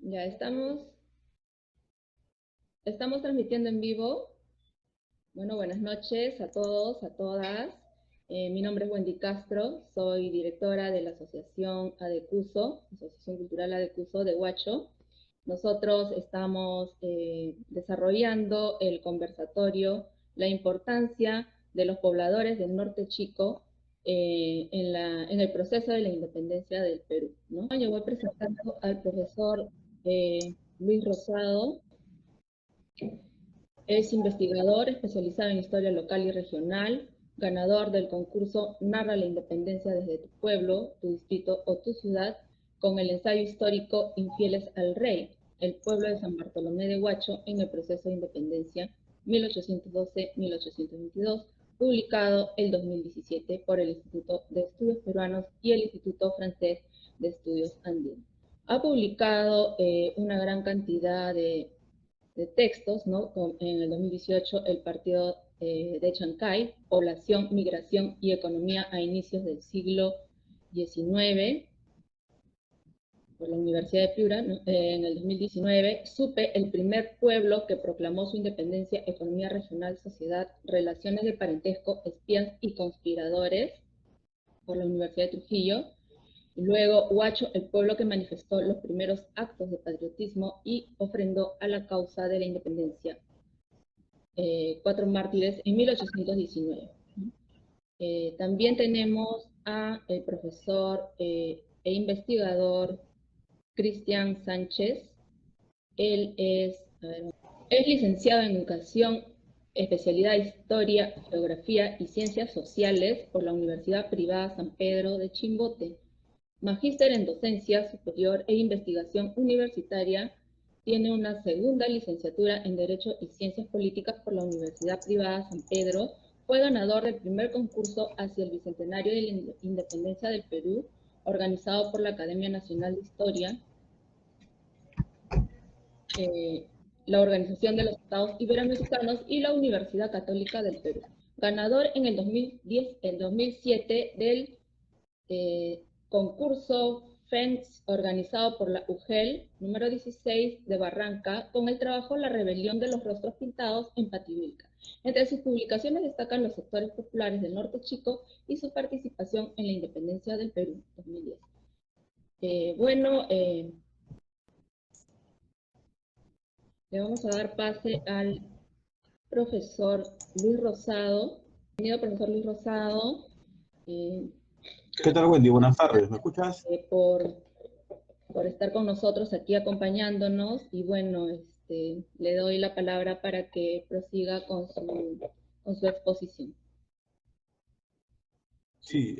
Ya estamos transmitiendo en vivo. Bueno, buenas noches a todos, a todas. Mi nombre es Wendy Castro, soy directora de la Asociación ADECUSO, Asociación Cultural ADECUSO de Huacho. Nosotros estamos desarrollando el conversatorio La importancia de los pobladores del Norte Chico en el proceso de la independencia del Perú, ¿no? Yo voy presentando al profesor Luis Rosado. Es investigador especializado en historia local y regional, ganador del concurso Narra la Independencia desde tu pueblo, tu distrito o tu ciudad, con el ensayo histórico Infieles al Rey, el pueblo de San Bartolomé de Huacho en el proceso de independencia 1812-1822, publicado el 2017 por el Instituto de Estudios Peruanos y el Instituto Francés de Estudios Andinos. Ha publicado una gran cantidad de textos, ¿no? En el 2018, el partido de Chancay, Población, Migración y Economía a inicios del siglo XIX, por la Universidad de Piura, ¿no? En el 2019, Supe, el primer pueblo que proclamó su independencia, economía regional, sociedad, relaciones de parentesco, espías y conspiradores, por la Universidad de Trujillo. Luego, Huacho, el pueblo que manifestó los primeros actos de patriotismo y ofrendó a la causa de la independencia. 4 mártires en 1819. También tenemos a el profesor e investigador Cristian Sánchez. Él es licenciado en Educación, especialidad Historia, Geografía y Ciencias Sociales por la Universidad Privada San Pedro de Chimbote. Magíster en Docencia Superior e Investigación Universitaria. Tiene una segunda licenciatura en Derecho y Ciencias Políticas por la Universidad Privada San Pedro. Fue ganador del primer concurso hacia el Bicentenario de la Independencia del Perú, organizado por la Academia Nacional de Historia, la Organización de los Estados Iberoamericanos y la Universidad Católica del Perú. Ganador en el 2007 del concurso FENS organizado por la UGEL, número 16 de Barranca, con el trabajo La Rebelión de los Rostros Pintados en Pativilca. Entre sus publicaciones destacan Los sectores populares del Norte Chico y su participación en la independencia del Perú, 2010. Le vamos a dar pase al profesor Luis Rosado. Bienvenido, profesor Luis Rosado. ¿Qué tal, Wendy? Buenas tardes, ¿me escuchas? Por estar con nosotros aquí acompañándonos, y bueno, le doy la palabra para que prosiga con su exposición. Sí,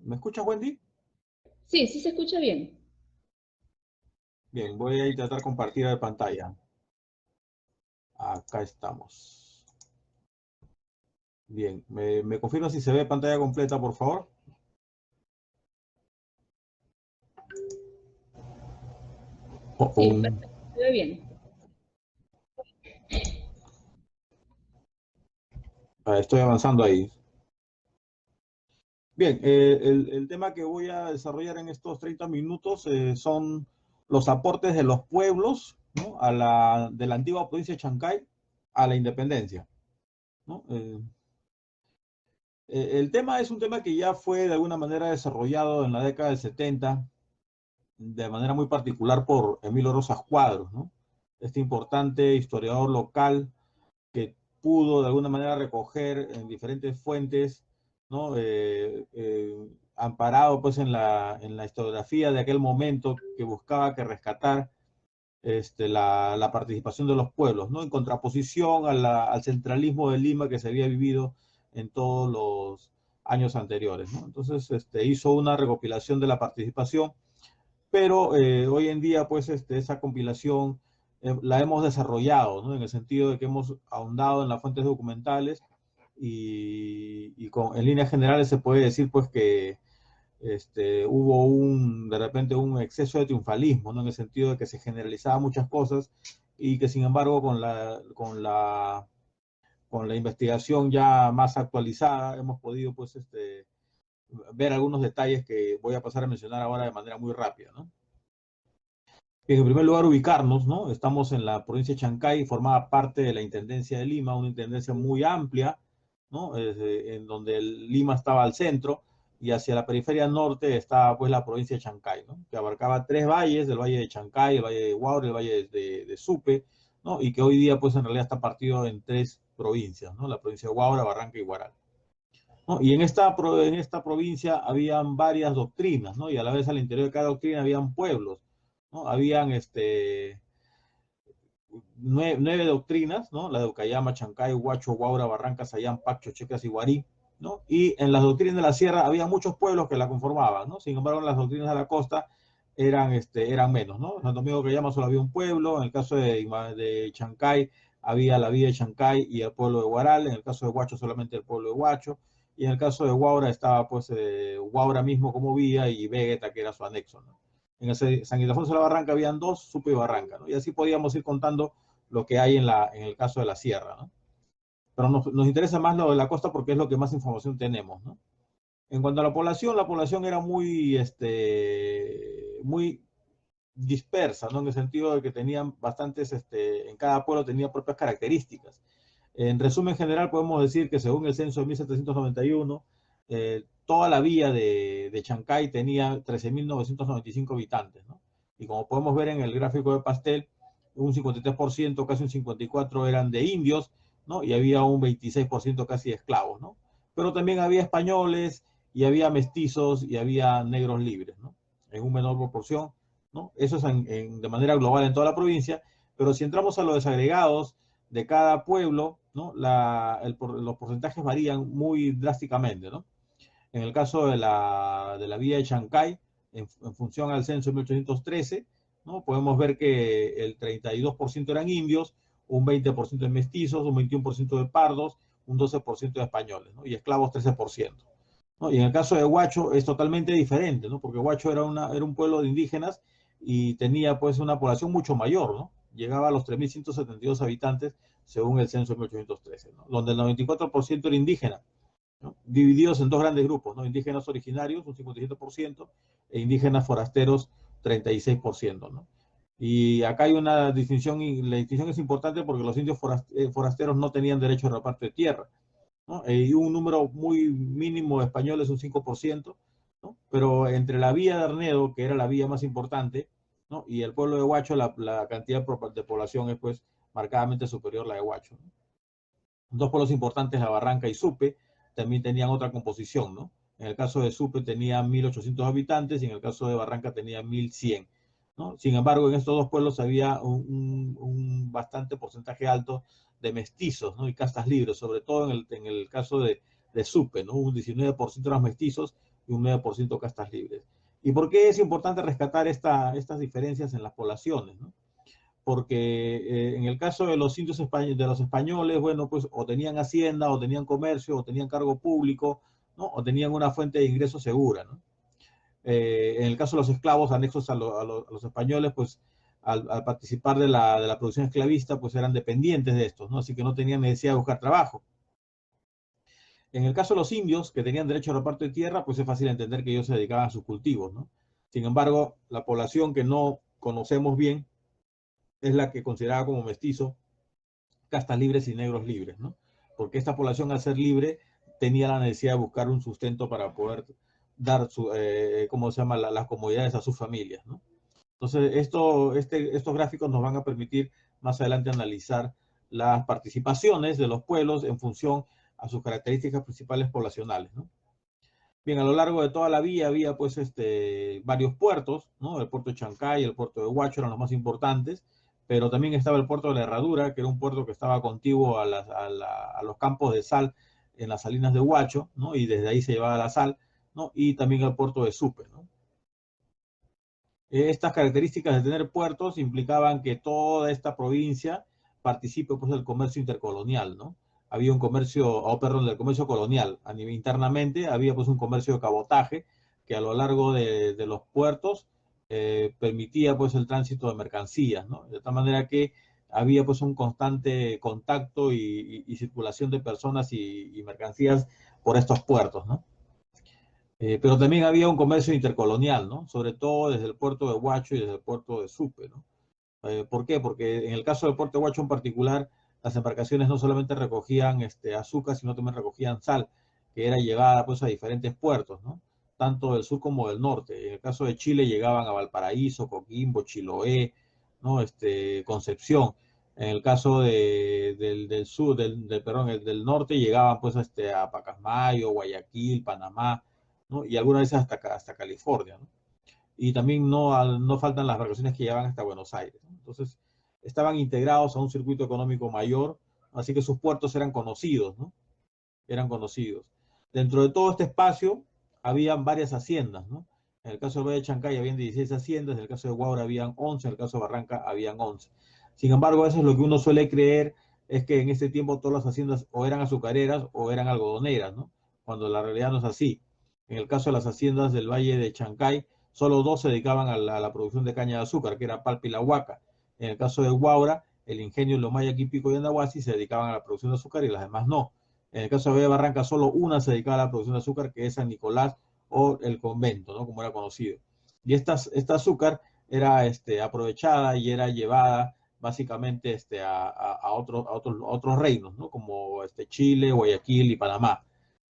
¿me escuchas, Wendy? Sí, sí se escucha bien. Bien, voy a intentar compartir la pantalla. Acá estamos. Bien, ¿me confirma si se ve pantalla completa, por favor? Sí, perfecto, se ve bien. Estoy avanzando ahí. Bien, el tema que voy a desarrollar en estos 30 minutos son los aportes de los pueblos, ¿no? de la antigua provincia de Chancay a la independencia, ¿no? El tema es un tema que ya fue de alguna manera desarrollado en la década del 70, de manera muy particular por Emilio Rosas Cuadros, ¿no? Este importante historiador local que pudo de alguna manera recoger en diferentes fuentes, ¿no? Amparado pues en la historiografía de aquel momento, que buscaba que rescatar la participación de los pueblos, ¿no? En contraposición al centralismo de Lima que se había vivido en todos los años anteriores, ¿no? Entonces hizo una recopilación de la participación, pero hoy en día pues esa compilación la hemos desarrollado, ¿no? En el sentido de que hemos ahondado en las fuentes documentales en líneas generales se puede decir pues que hubo de repente un exceso de triunfalismo, ¿no? En el sentido de que se generalizaban muchas cosas y que sin embargo con la investigación ya más actualizada hemos podido pues ver algunos detalles que voy a pasar a mencionar ahora de manera muy rápida, ¿no? En primer lugar, ubicarnos, ¿no? Estamos en la provincia de Chancay, formaba parte de la Intendencia de Lima, una intendencia muy amplia, ¿no? En donde Lima estaba al centro y hacia la periferia norte estaba pues la provincia de Chancay, ¿no? Que abarcaba tres valles, el valle de Chancay, el valle de Huaura, el valle de Supe, ¿no? Y que hoy día pues en realidad está partido en tres provincias, ¿no? La provincia de Huaura, Barranca y Huaral, ¿no? Y en esta provincia habían varias doctrinas, ¿no? Y a la vez al interior de cada doctrina habían pueblos, ¿no? Habían nueve doctrinas, ¿no? La de Ucayama, Chancay, Huacho, Huaura, Barranca, Sayán, Pacho, Checas y Guarí, ¿no? Y en las doctrinas de la sierra había muchos pueblos que la conformaban, ¿no? Sin embargo, en las doctrinas de la costa eran menos, ¿no? En Santo Domingo de Ucayama solo había un pueblo, en el caso de Chancay había la villa de Chancay y el pueblo de Huaral, en el caso de Huacho solamente el pueblo de Huacho, y en el caso de Huaura estaba pues Huaura mismo como villa y Vegeta que era su anexo, ¿no? En ese San Ildefonso de la Barranca habían dos, Supe y Barranca, ¿no? Y así podíamos ir contando lo que hay en el caso de la sierra, ¿no? Pero nos interesa más lo de la costa porque es lo que más información tenemos, ¿no? En cuanto a la población era muy dispersa, ¿no? En el sentido de que tenían bastantes, en cada pueblo tenía propias características. En resumen general, podemos decir que según el censo de 1791, toda la villa de Chancay tenía 13.995 habitantes, ¿no? Y como podemos ver en el gráfico de pastel, un 53%, casi un 54% eran de indios, ¿no? Y había un 26% casi de esclavos, ¿no? Pero también había españoles y había mestizos y había negros libres, ¿no? En una menor proporción, ¿no? Eso es de manera global en toda la provincia, pero si entramos a los desagregados de cada pueblo, ¿no? Los porcentajes varían muy drásticamente, ¿no? En el caso de la villa de Chancay, en función al censo de 1813, ¿no? Podemos ver que el 32% eran indios, un 20% de mestizos, un 21% de pardos, un 12% de españoles, ¿no? Y esclavos 13%. ¿No? Y en el caso de Huacho es totalmente diferente, ¿no? Porque Huacho era un pueblo de indígenas y tenía pues una población mucho mayor, ¿no? Llegaba a los 3.172 habitantes según el censo de 1813, ¿no? Donde el 94% era indígena, ¿no? Divididos en dos grandes grupos, ¿no? Indígenas originarios, un 57%, e indígenas forasteros, 36%, ¿no? Y acá hay una distinción, y la distinción es importante porque los indios forasteros no tenían derecho a reparto de tierra, ¿no? Y un número muy mínimo de españoles, un 5%, ¿no? Pero entre la villa de Arnedo, que era la villa más importante, ¿no? Y el pueblo de Huacho, la cantidad de población es pues marcadamente superior a la de Huacho, ¿no? Dos pueblos importantes, la Barranca y Supe, también tenían otra composición, ¿no? En el caso de Supe tenía 1.800 habitantes y en el caso de Barranca tenía 1.100, ¿no? Sin embargo, en estos dos pueblos había un bastante porcentaje alto de mestizos, ¿no? Y castas libres, sobre todo en el caso de Supe, ¿no? Un 19% eran mestizos y un 9% castas libres. ¿Y por qué es importante rescatar estas diferencias en las poblaciones, ¿no? Porque en el caso de los indios de los españoles, bueno, pues o tenían hacienda, o tenían comercio, o tenían cargo público, ¿no? O tenían una fuente de ingreso segura, ¿no? En el caso de los esclavos anexos a los españoles, pues al participar de la producción esclavista, pues eran dependientes de estos, ¿no? Así que no tenían necesidad de buscar trabajo. En el caso de los indios, que tenían derecho a reparto de tierra, pues es fácil entender que ellos se dedicaban a sus cultivos, ¿no? Sin embargo, la población que no conocemos bien es la que consideraba como mestizo castas libres y negros libres, ¿no? Porque esta población, al ser libre, tenía la necesidad de buscar un sustento para poder dar ¿cómo se llama? Las comodidades a sus familias, ¿no? Entonces, estos gráficos nos van a permitir más adelante analizar las participaciones de los pueblos en función a sus características principales poblacionales, ¿no? Bien, a lo largo de toda la vía había pues varios puertos, ¿no? El puerto de Chancay, el puerto de Huacho eran los más importantes, pero también estaba el puerto de la Herradura, que era un puerto que estaba contiguo a los campos de sal en las salinas de Huacho, ¿no? Y desde ahí se llevaba la sal, ¿no? Y también el puerto de Supe, ¿no? Estas características de tener puertos implicaban que toda esta provincia participe pues del comercio intercolonial, ¿no? Había un comercio, perdón, del comercio colonial. A nivel internamente había pues un comercio de cabotaje que a lo largo de los puertos permitía pues el tránsito de mercancías, ¿no? De tal manera que había pues un constante contacto y circulación de personas y mercancías por estos puertos, ¿no? Pero también había un comercio intercolonial, ¿no? Sobre todo desde el puerto de Huacho y desde el puerto de Supe, ¿no? ¿Por qué? Porque en el caso del puerto de Huacho en particular, las embarcaciones no solamente recogían azúcar, sino también recogían sal, que era llevada pues a diferentes puertos, ¿no? Tanto del sur como del norte. En el caso de Chile llegaban a Valparaíso, Coquimbo, Chiloé, ¿no? Concepción. En el caso del sur, perdón, del norte llegaban pues a Pacasmayo, Guayaquil, Panamá, ¿no? Y algunas veces hasta California, ¿no? Y también no faltan las vacaciones que llevan hasta Buenos Aires, ¿no? Entonces, estaban integrados a un circuito económico mayor, así que sus puertos eran conocidos, ¿no? Eran conocidos. Dentro de todo este espacio, habían varias haciendas, ¿no? En el caso del Valle de Chancay habían 16 haciendas, en el caso de Huaura habían 11, en el caso de Barranca habían 11. Sin embargo, eso es lo que uno suele creer, es que en este tiempo todas las haciendas o eran azucareras o eran algodoneras, ¿no? Cuando la realidad no es así. En el caso de las haciendas del Valle de Chancay, solo dos se dedicaban a la producción de caña de azúcar, que era Palpa y La Huaca. En el caso de Huaura, el ingenio Lomaya, Quipico y Andahuasi se dedicaban a la producción de azúcar y las demás no. En el caso de Barranca, solo una se dedicaba a la producción de azúcar, que es San Nicolás o el convento, ¿no? Como era conocido. Y esta azúcar era aprovechada y era llevada básicamente a otros reinos, ¿no? Como Chile, Guayaquil y Panamá,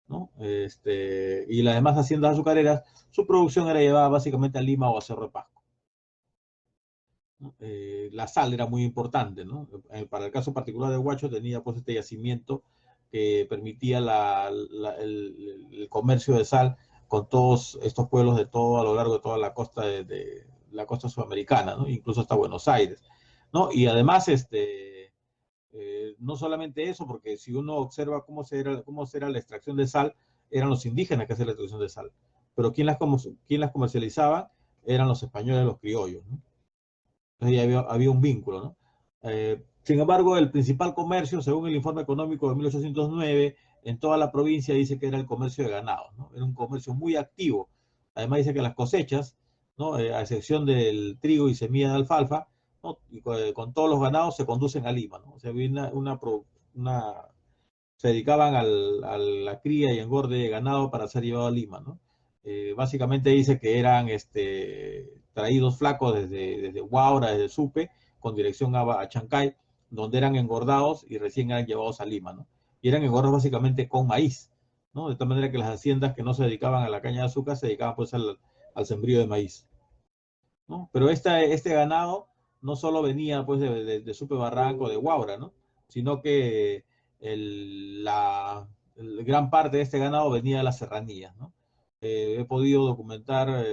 ¿no? Y las demás haciendas azucareras, su producción era llevada básicamente a Lima o a Cerro de Pasco, ¿no? La sal era muy importante, ¿no? Para el caso particular de Huacho tenía pues este yacimiento que permitía el comercio de sal con todos estos pueblos de todo a lo largo de toda la costa de la costa sudamericana, ¿no? Incluso hasta Buenos Aires, ¿no? Y además no solamente eso, porque si uno observa cómo será la extracción de sal, eran los indígenas que hacían la extracción de sal, pero quien las comercializaba eran los españoles, los criollos, ¿no? Entonces ya había un vínculo, ¿no? Sin embargo, el principal comercio, según el informe económico de 1809, en toda la provincia dice que era el comercio de ganado, ¿no? Era un comercio muy activo. Además dice que las cosechas, ¿no? A excepción del trigo y semilla de alfalfa, ¿no? Y con todos los ganados se conducen a Lima, ¿no? O sea, había se dedicaban a la cría y engorde de ganado para ser llevado a Lima, ¿no? Básicamente dice que eran traídos flacos desde Huaura, desde Supe, con dirección a Chancay, donde eran engordados y recién eran llevados a Lima, ¿no? Y eran engordados básicamente con maíz, ¿no? De tal manera que las haciendas que no se dedicaban a la caña de azúcar se dedicaban pues al sembrío de maíz, ¿no? Pero este ganado no solo venía pues de Supe Barranco, de Huaura, ¿no? Sino que gran parte de este ganado venía de las serranías, ¿no? He podido documentar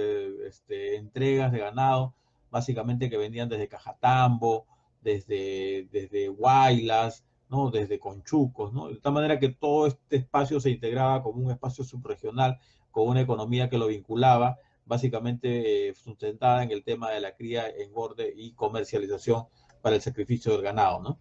entregas de ganado, básicamente que venían desde Cajatambo, desde Huaylas, ¿no? Desde Conchucos, ¿no? De tal manera que todo este espacio se integraba como un espacio subregional, con una economía que lo vinculaba básicamente sustentada en el tema de la cría, engorde y comercialización para el sacrificio del ganado, ¿no?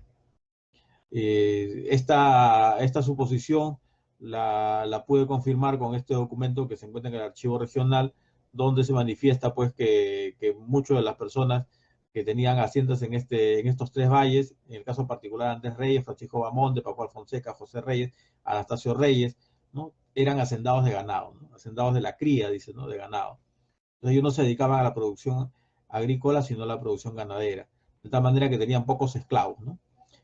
Esta suposición la pude confirmar con este documento que se encuentra en el archivo regional, donde se manifiesta pues que muchas de las personas que tenían haciendas en estos tres valles, en el caso particular Andrés Reyes, Francisco Bamonde, Pascual Fonseca, José Reyes, Anastasio Reyes, ¿no? Eran hacendados de ganado, ¿no? Hacendados de la cría, dice, ¿no? De ganado. Entonces ellos no se dedicaban a la producción agrícola, sino a la producción ganadera, de tal manera que tenían pocos esclavos, ¿no?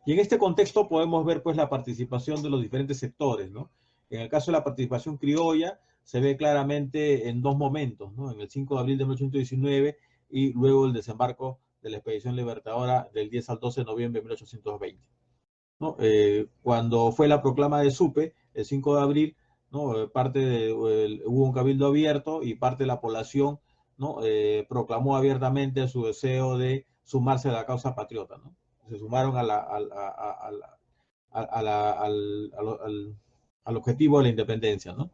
Y en este contexto podemos ver pues la participación de los diferentes sectores, ¿no? En el caso de la participación criolla se ve claramente en dos momentos, ¿no? En el 5 de abril de 1819 y luego el desembarco de la expedición libertadora del 10 al 12 de noviembre de 1820, ¿no? Cuando fue la proclama de Supe, el 5 de abril, ¿no? Hubo un cabildo abierto y parte de la población, ¿no? Proclamó abiertamente su deseo de sumarse a la causa patriota, ¿no? Se sumaron al objetivo de la independencia, ¿no?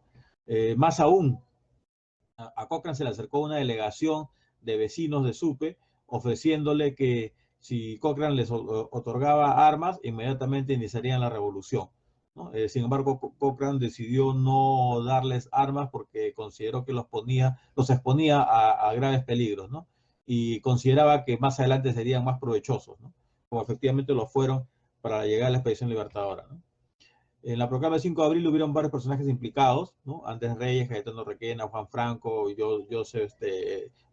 Más aún, a Cochrane se le acercó una delegación de vecinos de Supe ofreciéndole que si Cochrane les otorgaba armas, inmediatamente iniciarían la revolución, ¿no? Sin embargo, Cochrane decidió no darles armas porque consideró que los exponía a graves peligros, ¿no? Y consideraba que más adelante serían más provechosos, ¿no? Como efectivamente lo fueron para llegar a la expedición libertadora, ¿no? En la proclama del 5 de abril hubieron varios personajes implicados, ¿no? Andrés Reyes, Cayetano Requena, Juan Franco,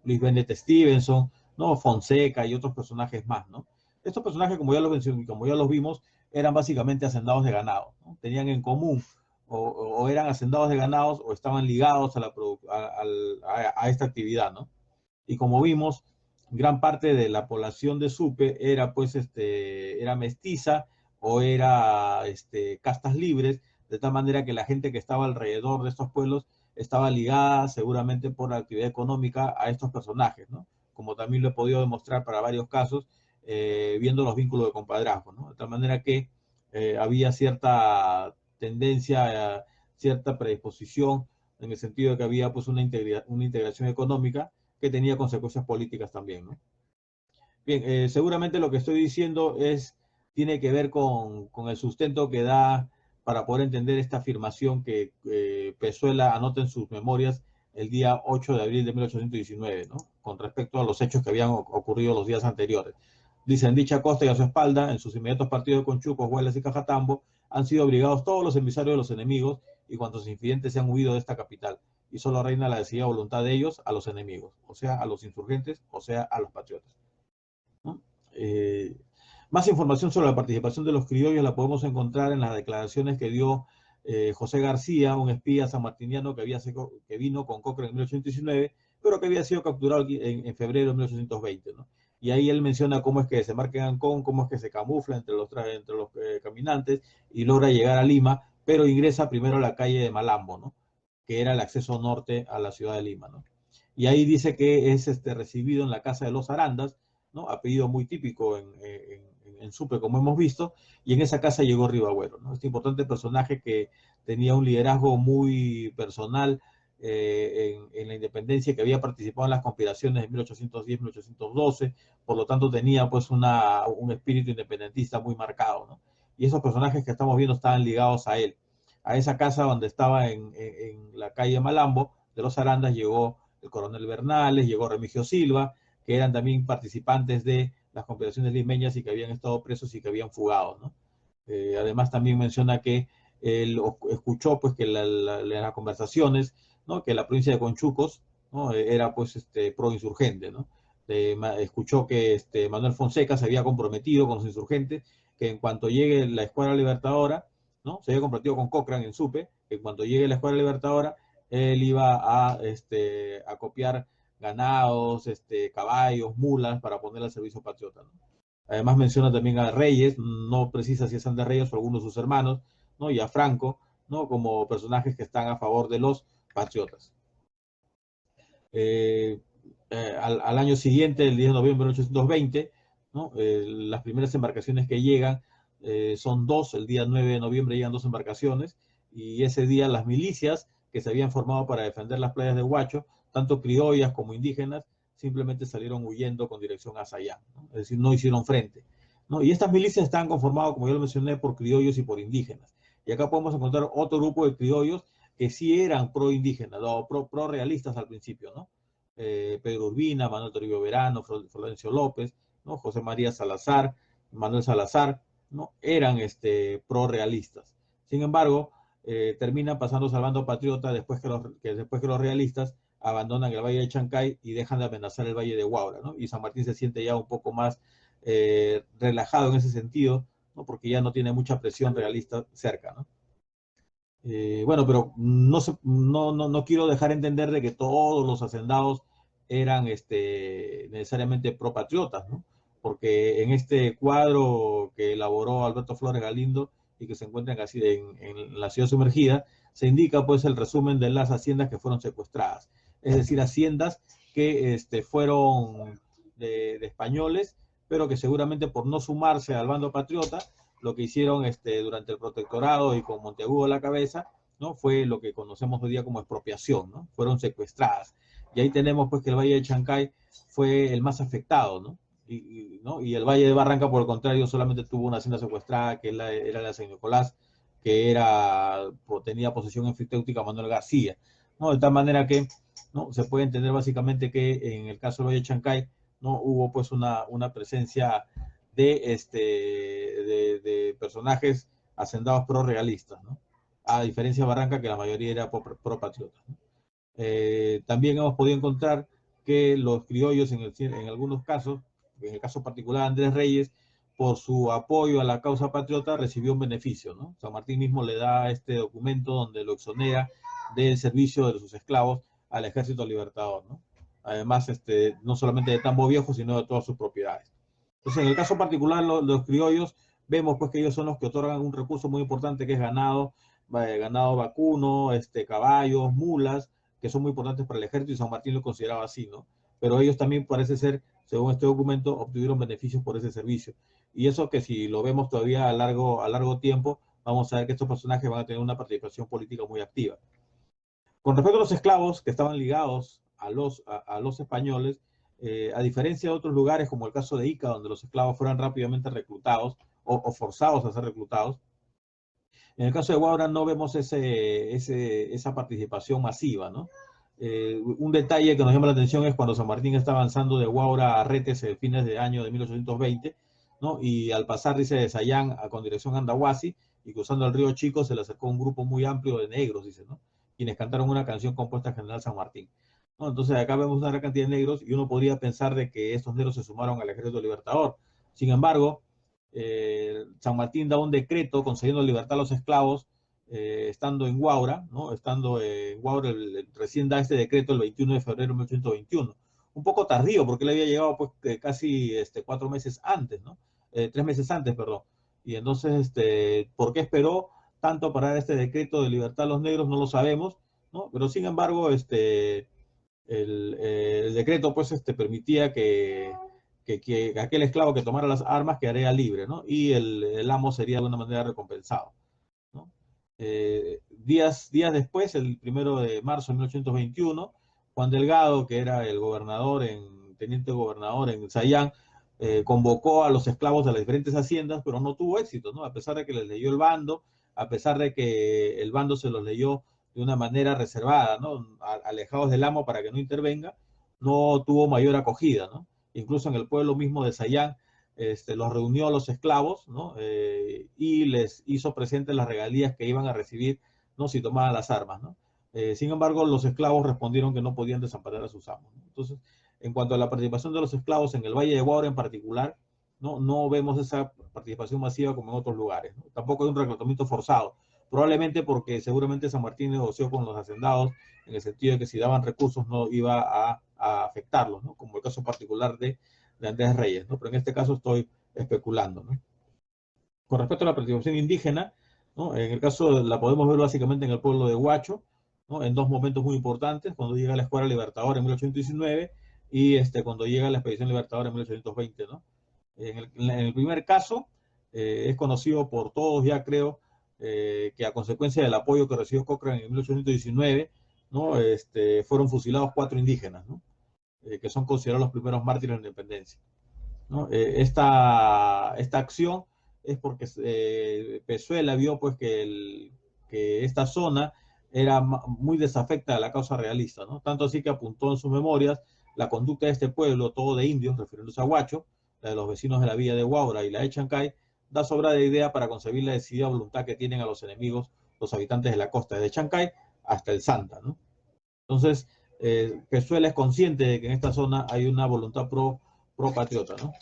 Luis Bennett Stevenson, ¿no? Fonseca y otros personajes más, ¿no? Estos personajes, como ya los vimos, eran básicamente hacendados de ganado, ¿no? Tenían en común o eran hacendados de ganados o estaban ligados a esta actividad, ¿no? Y como vimos, gran parte de la población de Supe era, pues, era mestiza o era castas libres, de tal manera que la gente que estaba alrededor de estos pueblos estaba ligada seguramente por la actividad económica a estos personajes, ¿no? Como también lo he podido demostrar para varios casos, viendo los vínculos de compadrazgo, ¿no? De tal manera que había cierta tendencia, cierta predisposición, en el sentido de que había pues una integración económica que tenía consecuencias políticas también, ¿no? Bien, seguramente lo que estoy diciendo tiene que ver con el sustento que da para poder entender esta afirmación que Pezuela anota en sus memorias el día 8 de abril de 1819, ¿no? Con respecto a los hechos que habían ocurrido los días anteriores. Dice, en dicha costa y a su espalda, en sus inmediatos partidos de Conchucos, Huelas y Cajatambo, han sido obligados todos los emisarios de los enemigos y cuantos incidentes se han huido de esta capital. Y solo reina la decidida voluntad de ellos a los enemigos, o sea, a los insurgentes, o sea, a los patriotas, ¿no? Más información sobre la participación de los criollos la podemos encontrar en las declaraciones que dio José García, un espía sanmartiniano que vino con Cochrane en 1819, pero que había sido capturado en febrero de 1820, ¿no? Y ahí él menciona cómo es que se marca en Ancón, cómo es que se camufla entre los caminantes y logra llegar a Lima, pero ingresa primero a la calle de Malambo, ¿no? Que era el acceso norte a la ciudad de Lima, ¿no? Y ahí dice que es recibido en la casa de los Arandas, ¿no? Apellido muy típico en Supe, como hemos visto, y en esa casa llegó Ribagüero, ¿no? Este importante personaje que tenía un liderazgo muy personal en la independencia, que había participado en las conspiraciones de 1810-1812, por lo tanto tenía pues un espíritu independentista muy marcado, ¿no? Y esos personajes que estamos viendo estaban ligados a él. A esa casa donde estaba en la calle Malambo de los Arandas llegó el coronel Bernales, llegó Remigio Silva, que eran también participantes de las conspiraciones limeñas y que habían estado presos y que habían fugado, ¿no? Además también menciona que él escuchó pues que las conversaciones, ¿no? Que la provincia de Conchucos, ¿no? Era pues pro insurgente, ¿no? Escuchó que Manuel Fonseca se había comprometido con los insurgentes, que en cuanto llegue la Escuadra Libertadora, ¿no? Se había comprometido con Cochrane en Supe, que en cuanto llegue la Escuadra Libertadora, él iba a copiar ganados, caballos, mulas, para poner al servicio patriota, ¿no? Además menciona también a Reyes, no precisa si es Andrés Reyes o algunos de sus hermanos, ¿no? Y a Franco, ¿no? Como personajes que están a favor de los patriotas. Al año siguiente, el 10 de noviembre de 1820, ¿no? Las primeras embarcaciones que llegan son dos, el día 9 de noviembre llegan dos embarcaciones, y ese día las milicias que se habían formado para defender las playas de Huacho, tanto criollas como indígenas, simplemente salieron huyendo con dirección a Sayán, ¿no? Es decir, no hicieron frente, ¿no? Y estas milicias estaban conformadas, como yo lo mencioné, por criollos y por indígenas. Y acá podemos encontrar otro grupo de criollos que sí eran pro indígenas o pro realistas al principio, ¿no? Pedro Urbina, Manuel Toribio Verano, Florencio López, ¿no? José María Salazar, Manuel Salazar, ¿no? Eran pro realistas. Sin embargo, terminan pasando al bando patriota después que los realistas abandonan el Valle de Chancay y dejan de amenazar el Valle de Huaura, ¿no? Y San Martín se siente ya un poco más relajado en ese sentido, ¿no? Porque ya no tiene mucha presión realista cerca, ¿no? Bueno, pero no quiero dejar entender de que todos los hacendados eran necesariamente pro-patriotas, ¿no? Porque en este cuadro que elaboró Alberto Flores Galindo y que se encuentra en la ciudad sumergida, se indica pues el resumen de las haciendas que fueron secuestradas. Es decir, haciendas que fueron de españoles, pero que seguramente por no sumarse al bando patriota, lo que hicieron durante el protectorado y con Monteagudo a la cabeza, ¿no? Fue lo que conocemos hoy día como expropiación, ¿no? Fueron secuestradas. Y ahí tenemos pues que el Valle de Chancay fue el más afectado, ¿no? ¿no? Y el Valle de Barranca, por el contrario, solamente tuvo una hacienda secuestrada, que era la de San Nicolás, que tenía posesión enfiteutica Manuel García, ¿no? De tal manera que, ¿no? Se puede entender básicamente que en el caso del Valle de Chancay, ¿no? Hubo pues una presencia de personajes hacendados pro-realistas, ¿no? A diferencia de Barranca, que la mayoría era pro-patriotas, ¿no? También hemos podido encontrar que los criollos en algunos casos, en el caso particular Andrés Reyes, por su apoyo a la causa patriota recibió un beneficio, ¿no? San Martín mismo le da este documento donde lo exonera del servicio de sus esclavos al Ejército Libertador, ¿no? Además, no solamente de Tambo Viejo, sino de todas sus propiedades. Entonces, en el caso particular, los criollos, vemos pues que ellos son los que otorgan un recurso muy importante que es ganado vacuno, caballos, mulas, que son muy importantes para el ejército, y San Martín lo consideraba así, ¿no? Pero ellos también parece ser, según este documento, obtuvieron beneficios por ese servicio. Y eso que si lo vemos todavía a largo tiempo, vamos a ver que estos personajes van a tener una participación política muy activa. Con respecto a los esclavos que estaban ligados a los españoles, a diferencia de otros lugares como el caso de Ica, donde los esclavos fueron rápidamente reclutados o forzados a ser reclutados, en el caso de Huaura no vemos esa participación masiva, ¿no? Un detalle que nos llama la atención es cuando San Martín está avanzando de Huaura a Arretes a fines de año de 1820, ¿no? Y al pasar, dice, de Sayán con dirección a Andahuasi y cruzando el río Chico, se le acercó un grupo muy amplio de negros, dice, ¿no? Quienes cantaron una canción compuesta al general San Martín, ¿no? Entonces acá vemos una gran cantidad de negros y uno podría pensar de que estos negros se sumaron al Ejército Libertador. Sin embargo, San Martín da un decreto concediendo libertad a los esclavos estando en Huaura, ¿no? Estando en Huaura, recién da este decreto el 21 de febrero de 1821. Un poco tardío, porque él había llegado pues casi 4 meses antes, ¿no? 3 meses antes, perdón. Y entonces, ¿por qué esperó tanto para dar este decreto de libertad a los negros? No lo sabemos, ¿no? Pero sin embargo, el decreto pues permitía que aquel esclavo que tomara las armas quedaría libre, ¿no? Y el amo sería de alguna manera recompensado, ¿no? Días después, el 1 de marzo de 1821, Juan Delgado, que era el teniente gobernador en Sayán, convocó a los esclavos de las diferentes haciendas, pero no tuvo éxito, ¿no? A pesar de que les leyó el bando, a pesar de que el bando se los leyó de una manera reservada, ¿no? Alejados del amo para que no intervenga, no tuvo mayor acogida, ¿no? Incluso en el pueblo mismo de Sayán, los reunió a los esclavos, ¿no? Y les hizo presentes las regalías que iban a recibir, ¿no? Si tomaban las armas, ¿no? Sin embargo, los esclavos respondieron que no podían desamparar a sus amos, ¿no? Entonces, en cuanto a la participación de los esclavos en el Valle de Huaura en particular, no vemos esa participación masiva como en otros lugares, ¿no? Tampoco hay un reclutamiento forzado, probablemente porque seguramente San Martín negoció con los hacendados en el sentido de que si daban recursos no iba a afectarlos, ¿no? Como el caso particular de Andrés Reyes, ¿no? Pero en este caso estoy especulando, ¿no? Con respecto a la participación indígena, ¿no? En el caso la podemos ver básicamente en el pueblo de Huacho, ¿no? En dos momentos muy importantes, cuando llega la Escuadra Libertadora en 1819 y cuando llega la Expedición Libertadora en 1820, ¿no? En el primer caso, es conocido por todos ya creo, que a consecuencia del apoyo que recibió Cochrane en 1819, ¿no? Fueron fusilados 4 indígenas, ¿no? Que son considerados los primeros mártires de la independencia, ¿no? Esta acción es porque Pezuela vio pues que esta zona era muy desafecta de la causa realista, ¿no? Tanto así que apuntó en sus memorias la conducta de este pueblo, todo de indios, refiriéndose a Huacho, la de los vecinos de la villa de Huaura y la de Chancay, da sobra de idea para concebir la decidida voluntad que tienen a los enemigos los habitantes de la costa, desde Chancay hasta el Santa, ¿no? Entonces, Pezuela es consciente de que en esta zona hay una voluntad pro patriota, ¿no?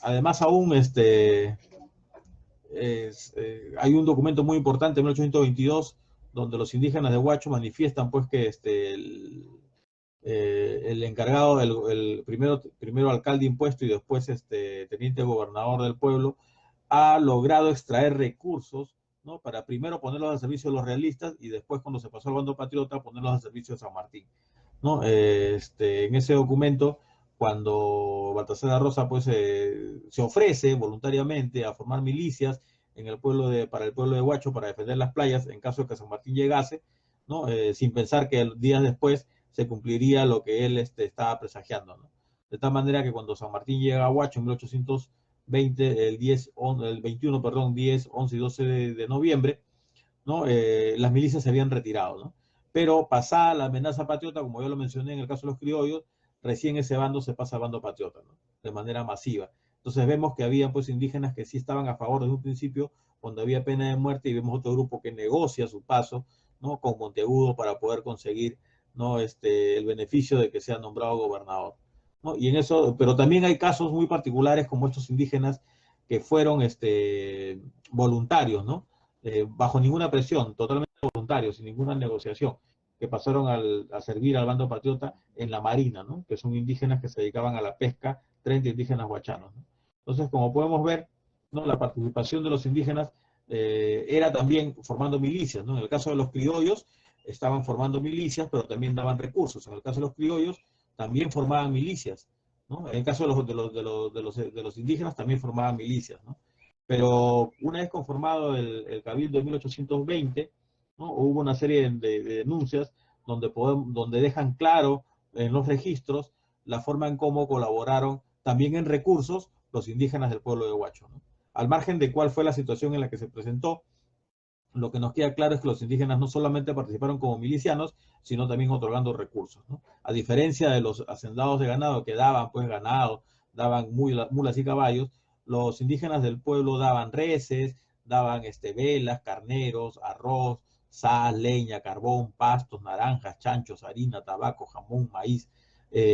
Además aún hay un documento muy importante en 1822 donde los indígenas de Huacho manifiestan pues que el encargado, el primero alcalde impuesto y después teniente gobernador del pueblo, ha logrado extraer recursos, ¿no? Para primero ponerlos al servicio de los realistas y después, cuando se pasó al bando patriota, ponerlos al servicio de San Martín, ¿no? En ese documento, cuando Baltasar de Rosa pues, se ofrece voluntariamente a formar milicias para el pueblo de Huacho para defender las playas en caso de que San Martín llegase, ¿no? Sin pensar que días después se cumpliría lo que él estaba presagiando, ¿no? De tal manera que cuando San Martín llega a Huacho en 1820, el 21, perdón, 10, 11 y 12 de noviembre, ¿no? Las milicias se habían retirado, ¿no? Pero pasada la amenaza patriota, como yo lo mencioné en el caso de los criollos, recién ese bando se pasa al bando patriota, ¿no? De manera masiva. Entonces vemos que había pues indígenas que sí estaban a favor desde un principio cuando había pena de muerte, y vemos otro grupo que negocia su paso, ¿no?, con Monteagudo para poder conseguir, ¿no?, el beneficio de que sea nombrado gobernador, ¿no? Y en eso, pero también hay casos muy particulares como estos indígenas que fueron voluntarios, ¿no? Bajo ninguna presión, totalmente voluntarios, sin ninguna negociación, que pasaron a servir al bando patriota en la Marina, ¿no?, que son indígenas que se dedicaban a la pesca, 30 indígenas huachanos, ¿no? Entonces, como podemos ver, ¿no?, la participación de los indígenas era también formando milicias, ¿no? En el caso de los criollos, estaban formando milicias, pero también daban recursos. En el caso de los criollos, también formaban milicias, ¿no? En el caso de los indígenas, también formaban milicias, ¿no? Pero una vez conformado el Cabildo de 1820, ¿no?, hubo una serie de denuncias donde dejan claro en los registros la forma en cómo colaboraron también en recursos los indígenas del pueblo de Huacho, ¿no? Al margen de cuál fue la situación en la que se presentó, lo que nos queda claro es que los indígenas no solamente participaron como milicianos, sino también otorgando recursos, ¿no? A diferencia de los hacendados de ganado que daban pues ganado, daban mulas y caballos, los indígenas del pueblo daban reses, daban velas, carneros, arroz, sal, leña, carbón, pastos, naranjas, chanchos, harina, tabaco, jamón, maíz,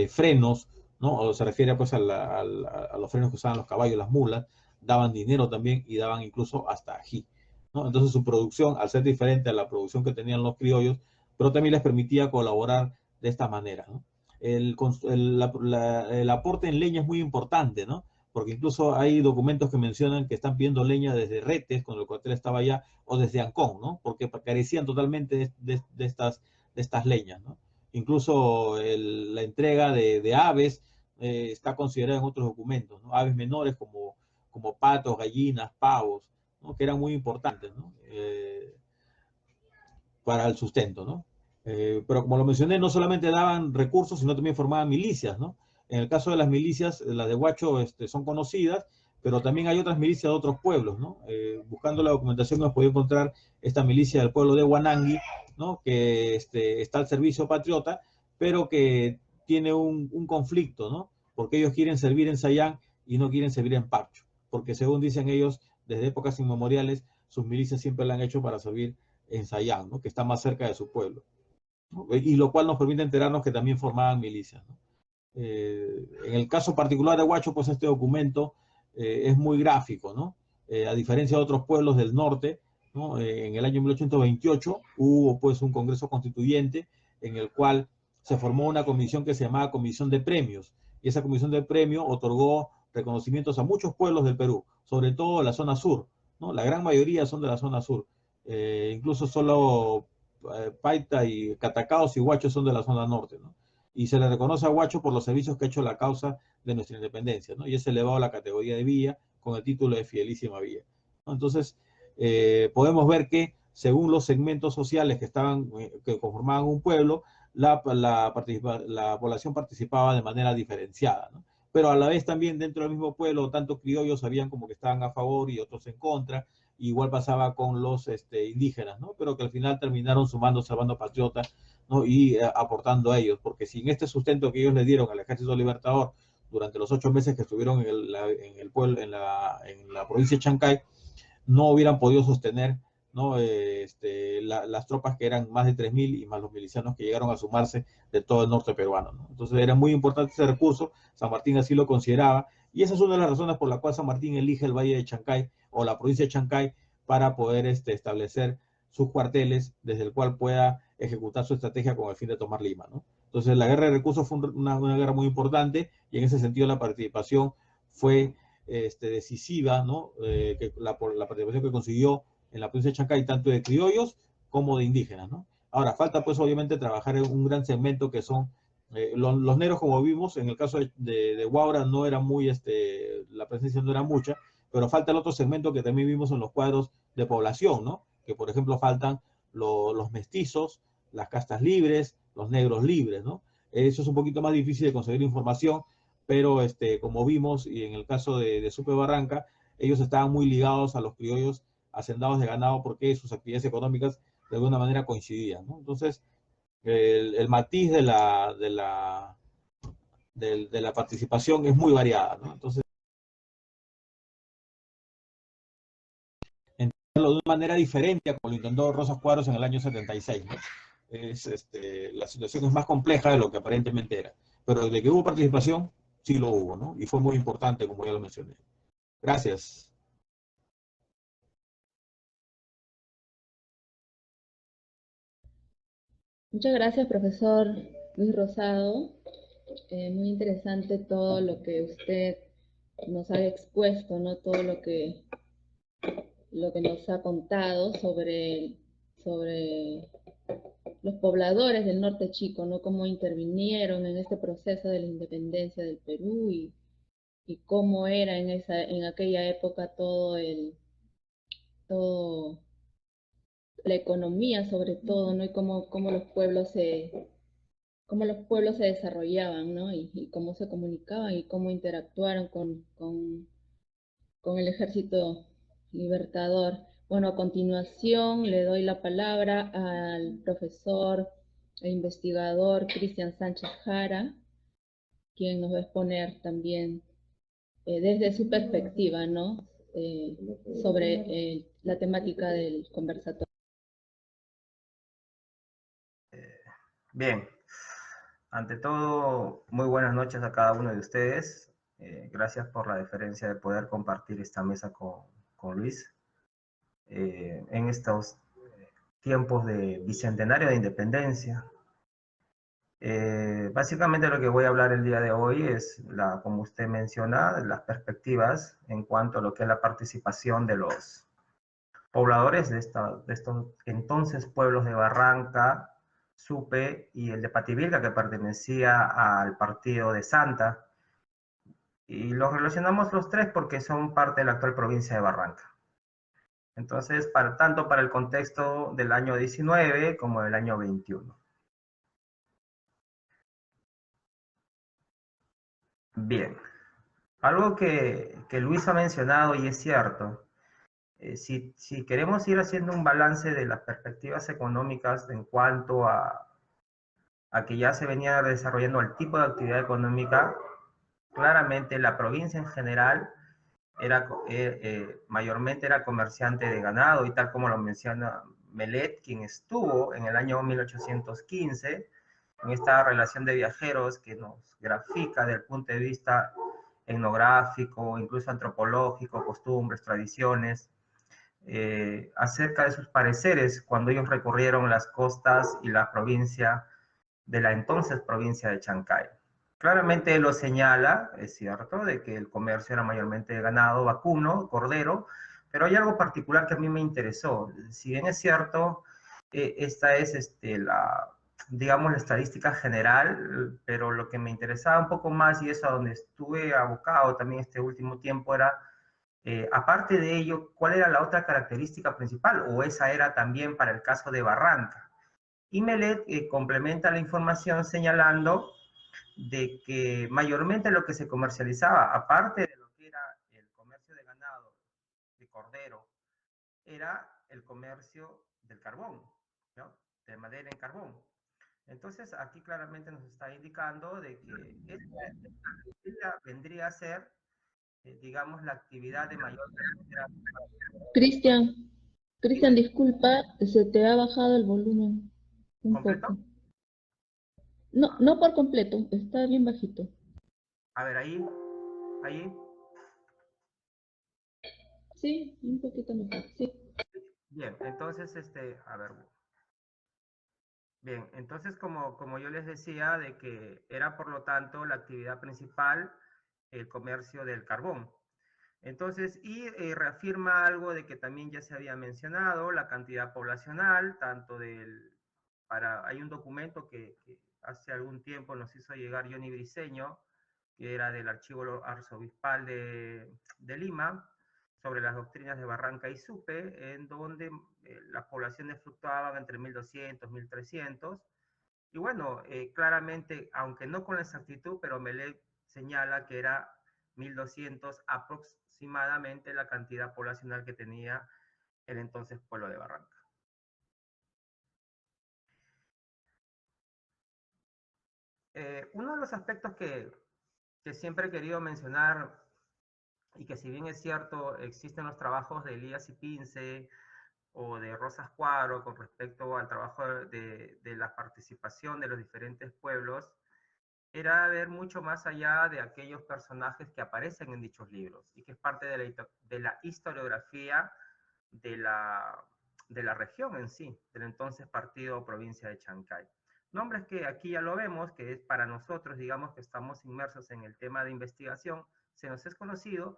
frenos, ¿no? O se refiere pues a los frenos que usaban los caballos, las mulas, daban dinero también y daban incluso hasta ají, ¿no? Entonces su producción, al ser diferente a la producción que tenían los criollos, pero también les permitía colaborar de esta manera, ¿no? El aporte en leña es muy importante, ¿no? Porque incluso hay documentos que mencionan que están pidiendo leña desde Retes, cuando el cuartel estaba allá, o desde Ancón, ¿no? Porque carecían totalmente de estas leñas, ¿no? Incluso la entrega de aves está considerada en otros documentos, ¿no? Aves menores como patos, gallinas, pavos, ¿no?, que eran muy importantes, ¿no?, para el sustento, ¿no? Pero como lo mencioné, no solamente daban recursos, sino también formaban milicias, ¿no? En el caso de las milicias, las de Huacho son conocidas, pero también hay otras milicias de otros pueblos, ¿no? Buscando la documentación hemos podido encontrar esta milicia del pueblo de Huanangui, ¿no?, que está al servicio patriota, pero que tiene un conflicto, ¿no? Porque ellos quieren servir en Sayán y no quieren servir en Parcho, porque según dicen ellos, desde épocas inmemoriales, sus milicias siempre la han hecho para servir en Sayán, ¿no?, que está más cerca de su pueblo, ¿no? Y lo cual nos permite enterarnos que también formaban milicias, ¿no? En el caso particular de Huacho, pues este documento es muy gráfico, ¿no? A diferencia de otros pueblos del norte, ¿no? En el año 1828 hubo pues un congreso constituyente en el cual se formó una comisión que se llamaba Comisión de Premios, y esa comisión de premios otorgó reconocimientos a muchos pueblos del Perú, sobre todo de la zona sur, ¿no? La gran mayoría son de la zona sur, incluso solo Paita y Catacaos y Huacho son de la zona norte, ¿no? Y se le reconoce a Huacho por los servicios que ha hecho la causa de nuestra independencia, ¿no? Y es elevado a la categoría de villa con el título de fidelísima villa, ¿no? Entonces, podemos ver que según los segmentos sociales que conformaban un pueblo, la población participaba de manera diferenciada, ¿no? Pero a la vez también dentro del mismo pueblo, tanto criollos habían como que estaban a favor y otros en contra. Igual pasaba con los indígenas, ¿no? Pero que al final terminaron sumándose al bando patriota, ¿no? Y aportando a ellos, porque sin este sustento que ellos le dieron al Ejército Libertador durante los 8 meses que estuvieron en el pueblo, en la provincia de Chancay, no hubieran podido sostener, ¿no?, las tropas que eran más de 3.000 y más los milicianos que llegaron a sumarse de todo el norte peruano, ¿no? Entonces era muy importante ese recurso, San Martín así lo consideraba, y esa es una de las razones por la cual San Martín elige el Valle de Chancay o la provincia de Chancay para poder establecer sus cuarteles desde el cual pueda ejecutar su estrategia con el fin de tomar Lima, ¿no? Entonces la guerra de recursos fue una guerra muy importante, y en ese sentido la participación fue decisiva, ¿no? La participación que consiguió en la provincia de Chancay, tanto de criollos como de indígenas, ¿no? Ahora, falta pues obviamente trabajar en un gran segmento que son los negros, como vimos. En el caso de Huaura no era muy, la presencia no era mucha, pero falta el otro segmento que también vimos en los cuadros de población, ¿no? Que por ejemplo faltan los mestizos, las castas libres, los negros libres, ¿no? Eso es un poquito más difícil de conseguir información, pero como vimos, y en el caso de Supe Barranca, ellos estaban muy ligados a los criollos hacendados de ganado porque sus actividades económicas de alguna manera coincidían, ¿no? Entonces, el matiz de la participación es muy variada, ¿no? Entonces, de una manera diferente a como lo intentó Rosas Cuadros en el año 76, ¿no? La situación es más compleja de lo que aparentemente era. Pero de que hubo participación, sí lo hubo, ¿no? Y fue muy importante, como ya lo mencioné. Gracias. Muchas gracias, profesor Luis Rosado. Muy interesante todo lo que usted nos ha expuesto, ¿no? Todo lo que nos ha contado sobre los pobladores del norte chico, ¿no? Cómo intervinieron en este proceso de la independencia del Perú y cómo era en aquella época todo, la economía sobre todo, ¿no? Y cómo los pueblos se desarrollaban, ¿no? Y cómo se comunicaban y cómo interactuaron con el ejército libertador. Bueno, a continuación le doy la palabra al profesor e investigador Cristian Sánchez Jara, quien nos va a exponer también desde su perspectiva, ¿no? Sobre la temática del conversatorio. Bien, ante todo, muy buenas noches a cada uno de ustedes. Gracias por la deferencia de poder compartir esta mesa con Luis. En estos tiempos de bicentenario de independencia. Básicamente lo que voy a hablar el día de hoy es, como usted menciona, las perspectivas en cuanto a lo que es la participación de los pobladores de estos entonces pueblos de Barranca, Supe y el de Pativilca, que pertenecía al partido de Santa. Y los relacionamos los tres porque son parte de la actual provincia de Barranca. Entonces, tanto para el contexto del año 19 como del año 21. Bien, algo que Luis ha mencionado y es cierto, si queremos ir haciendo un balance de las perspectivas económicas en cuanto a que ya se venía desarrollando el tipo de actividad económica, claramente la provincia en general mayormente era comerciante de ganado, y tal como lo menciona Melet, quien estuvo en el año 1815 en esta relación de viajeros que nos grafica desde el punto de vista etnográfico, incluso antropológico, costumbres, tradiciones, acerca de sus pareceres cuando ellos recorrieron las costas y la provincia de la entonces provincia de Chancay. Claramente lo señala, es cierto, de que el comercio era mayormente de ganado vacuno, cordero, pero hay algo particular que a mí me interesó. Si bien es cierto, esta es digamos, la estadística general, pero lo que me interesaba un poco más, y es a donde estuve abocado también este último tiempo, era, aparte de ello, ¿cuál era la otra característica principal? O esa era también para el caso de Barranca. Y Melet complementa la información señalando de que mayormente lo que se comercializaba, aparte de lo que era el comercio de ganado, de cordero, era el comercio del carbón, ¿no? De madera en carbón. Entonces, aquí claramente nos está indicando de que esta vendría a ser, digamos, la actividad de mayor característica. Cristian, Cristian, Dime, disculpa, se te ha bajado el volumen un ¿completo? poco. No, no por completo, está bien bajito. A ver, ahí. Sí, un poquito mejor, sí. Bien, entonces, a ver, bien, entonces como yo les decía, de que era por lo tanto la actividad principal el comercio del carbón. Entonces, y reafirma algo de que también ya se había mencionado, la cantidad poblacional, tanto hay un documento que hace algún tiempo nos hizo llegar Johnny Briceño, que era del Archivo Arzobispal de Lima, sobre las doctrinas de Barranca y Supe, en donde las poblaciones fluctuaban entre 1200, 1300. Y bueno, claramente, aunque no con exactitud, pero Melec señala que era 1200 aproximadamente la cantidad poblacional que tenía el entonces pueblo de Barranca. Uno de los aspectos que siempre he querido mencionar y que si bien es cierto, existen los trabajos de Elías y Pince o de Rosas Cuadro con respecto al trabajo de la participación de los diferentes pueblos, era ver mucho más allá de aquellos personajes que aparecen en dichos libros y que es parte de la historiografía de la región en sí, del entonces partido o provincia de Chancay. Nombres que aquí ya lo vemos, que es para nosotros, digamos que estamos inmersos en el tema de investigación, se nos es conocido,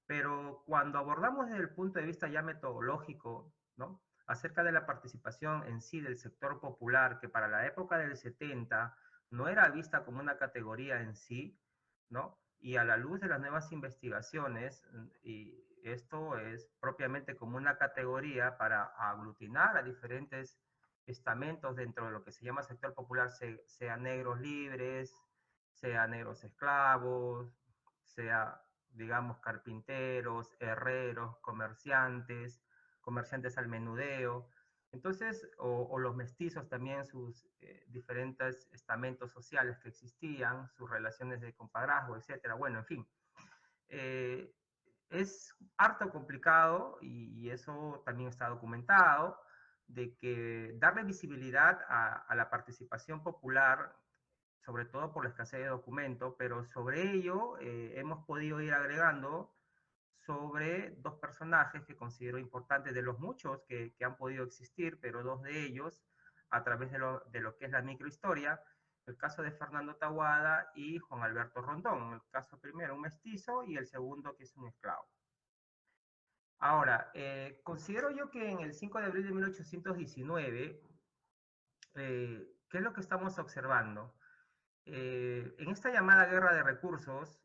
pero cuando abordamos desde el punto de vista ya metodológico, ¿no? Acerca de la participación en sí del sector popular, que para la época del 70 no era vista como una categoría en sí, ¿no? Y a la luz de las nuevas investigaciones, y esto es propiamente como una categoría para aglutinar a diferentes estamentos dentro de lo que se llama sector popular, sea negros libres, sea negros esclavos, sea, digamos, carpinteros, herreros, comerciantes al menudeo. Entonces, o los mestizos también, sus diferentes estamentos sociales que existían, sus relaciones de compadrazgo, etcétera. Bueno, en fin. Es harto complicado, y eso también está documentado, de que darle visibilidad a la participación popular, sobre todo por la escasez de documento, pero sobre ello hemos podido ir agregando sobre dos personajes que considero importantes, de los muchos que han podido existir, pero dos de ellos a través de lo que es la microhistoria, el caso de Fernando Taboada y Juan Alberto Rondón, el caso primero un mestizo y el segundo que es un esclavo. Ahora, considero yo que en el 5 de abril de 1819, ¿qué es lo que estamos observando? En esta llamada guerra de recursos,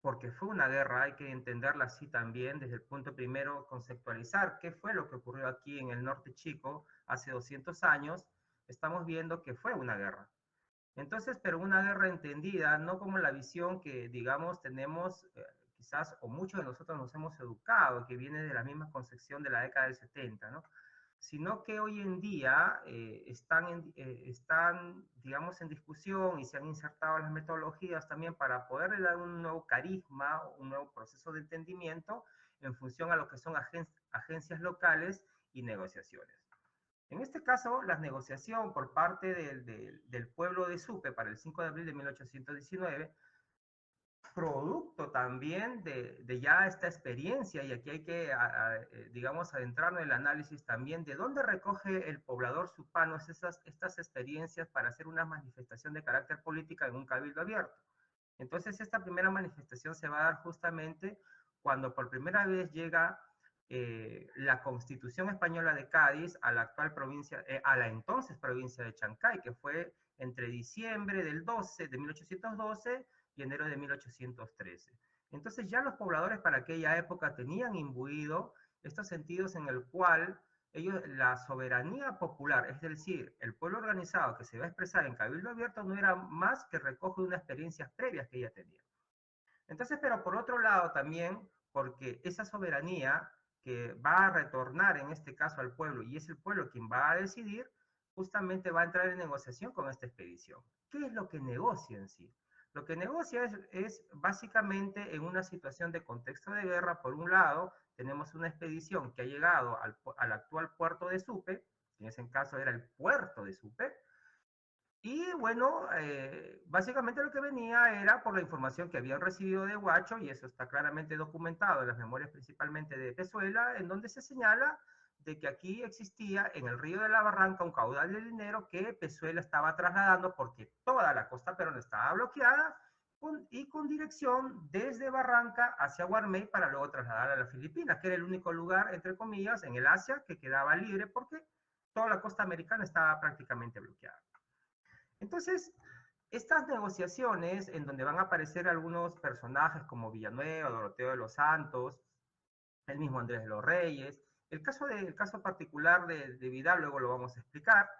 porque fue una guerra, hay que entenderla así también, desde el punto primero, conceptualizar qué fue lo que ocurrió aquí en el norte chico hace 200 años, estamos viendo que fue una guerra. Entonces, pero una guerra entendida, no como la visión que, digamos, tenemos, quizás, o muchos de nosotros nos hemos educado, que viene de la misma concepción de la década del 70, ¿no? Sino que hoy en día están, digamos, en discusión y se han insertado las metodologías también para poderle dar un nuevo carisma, un nuevo proceso de entendimiento en función a lo que son agencias locales y negociaciones. En este caso, la negociación por parte del pueblo de Supe para el 5 de abril de 1819, producto también de ya esta experiencia, y aquí hay que, digamos, adentrarnos en el análisis también de dónde recoge el poblador supano estas experiencias para hacer una manifestación de carácter política en un cabildo abierto. Entonces, esta primera manifestación se va a dar justamente cuando por primera vez llega la Constitución Española de Cádiz a la actual provincia, a la entonces provincia de Chancay, que fue entre diciembre de 1812 y enero de 1813. Entonces ya los pobladores para aquella época tenían imbuido estos sentidos en el cual ellos, la soberanía popular, es decir, el pueblo organizado que se va a expresar en cabildo abierto, no era más que recoge unas experiencias previas que ella tenía. Entonces, pero por otro lado también, porque esa soberanía que va a retornar en este caso al pueblo, y es el pueblo quien va a decidir, justamente va a entrar en negociación con esta expedición. ¿Qué es lo que negocia en sí? Lo que negocia es básicamente en una situación de contexto de guerra. Por un lado, tenemos una expedición que ha llegado al actual puerto de Supe, que en ese caso era el puerto de Supe, y bueno, básicamente lo que venía era por la información que habían recibido de Huacho, y eso está claramente documentado en las memorias principalmente de Pezuela, en donde se señala de que aquí existía en el río de la Barranca un caudal de dinero que Pezuela estaba trasladando porque toda la costa peruana estaba bloqueada y con dirección desde Barranca hacia Guarmey para luego trasladar a las Filipinas, que era el único lugar, entre comillas, en el Asia que quedaba libre porque toda la costa americana estaba prácticamente bloqueada. Entonces, estas negociaciones en donde van a aparecer algunos personajes como Villanueva, Doroteo de los Santos, el mismo Andrés de los Reyes, el caso particular de Vidal, luego lo vamos a explicar.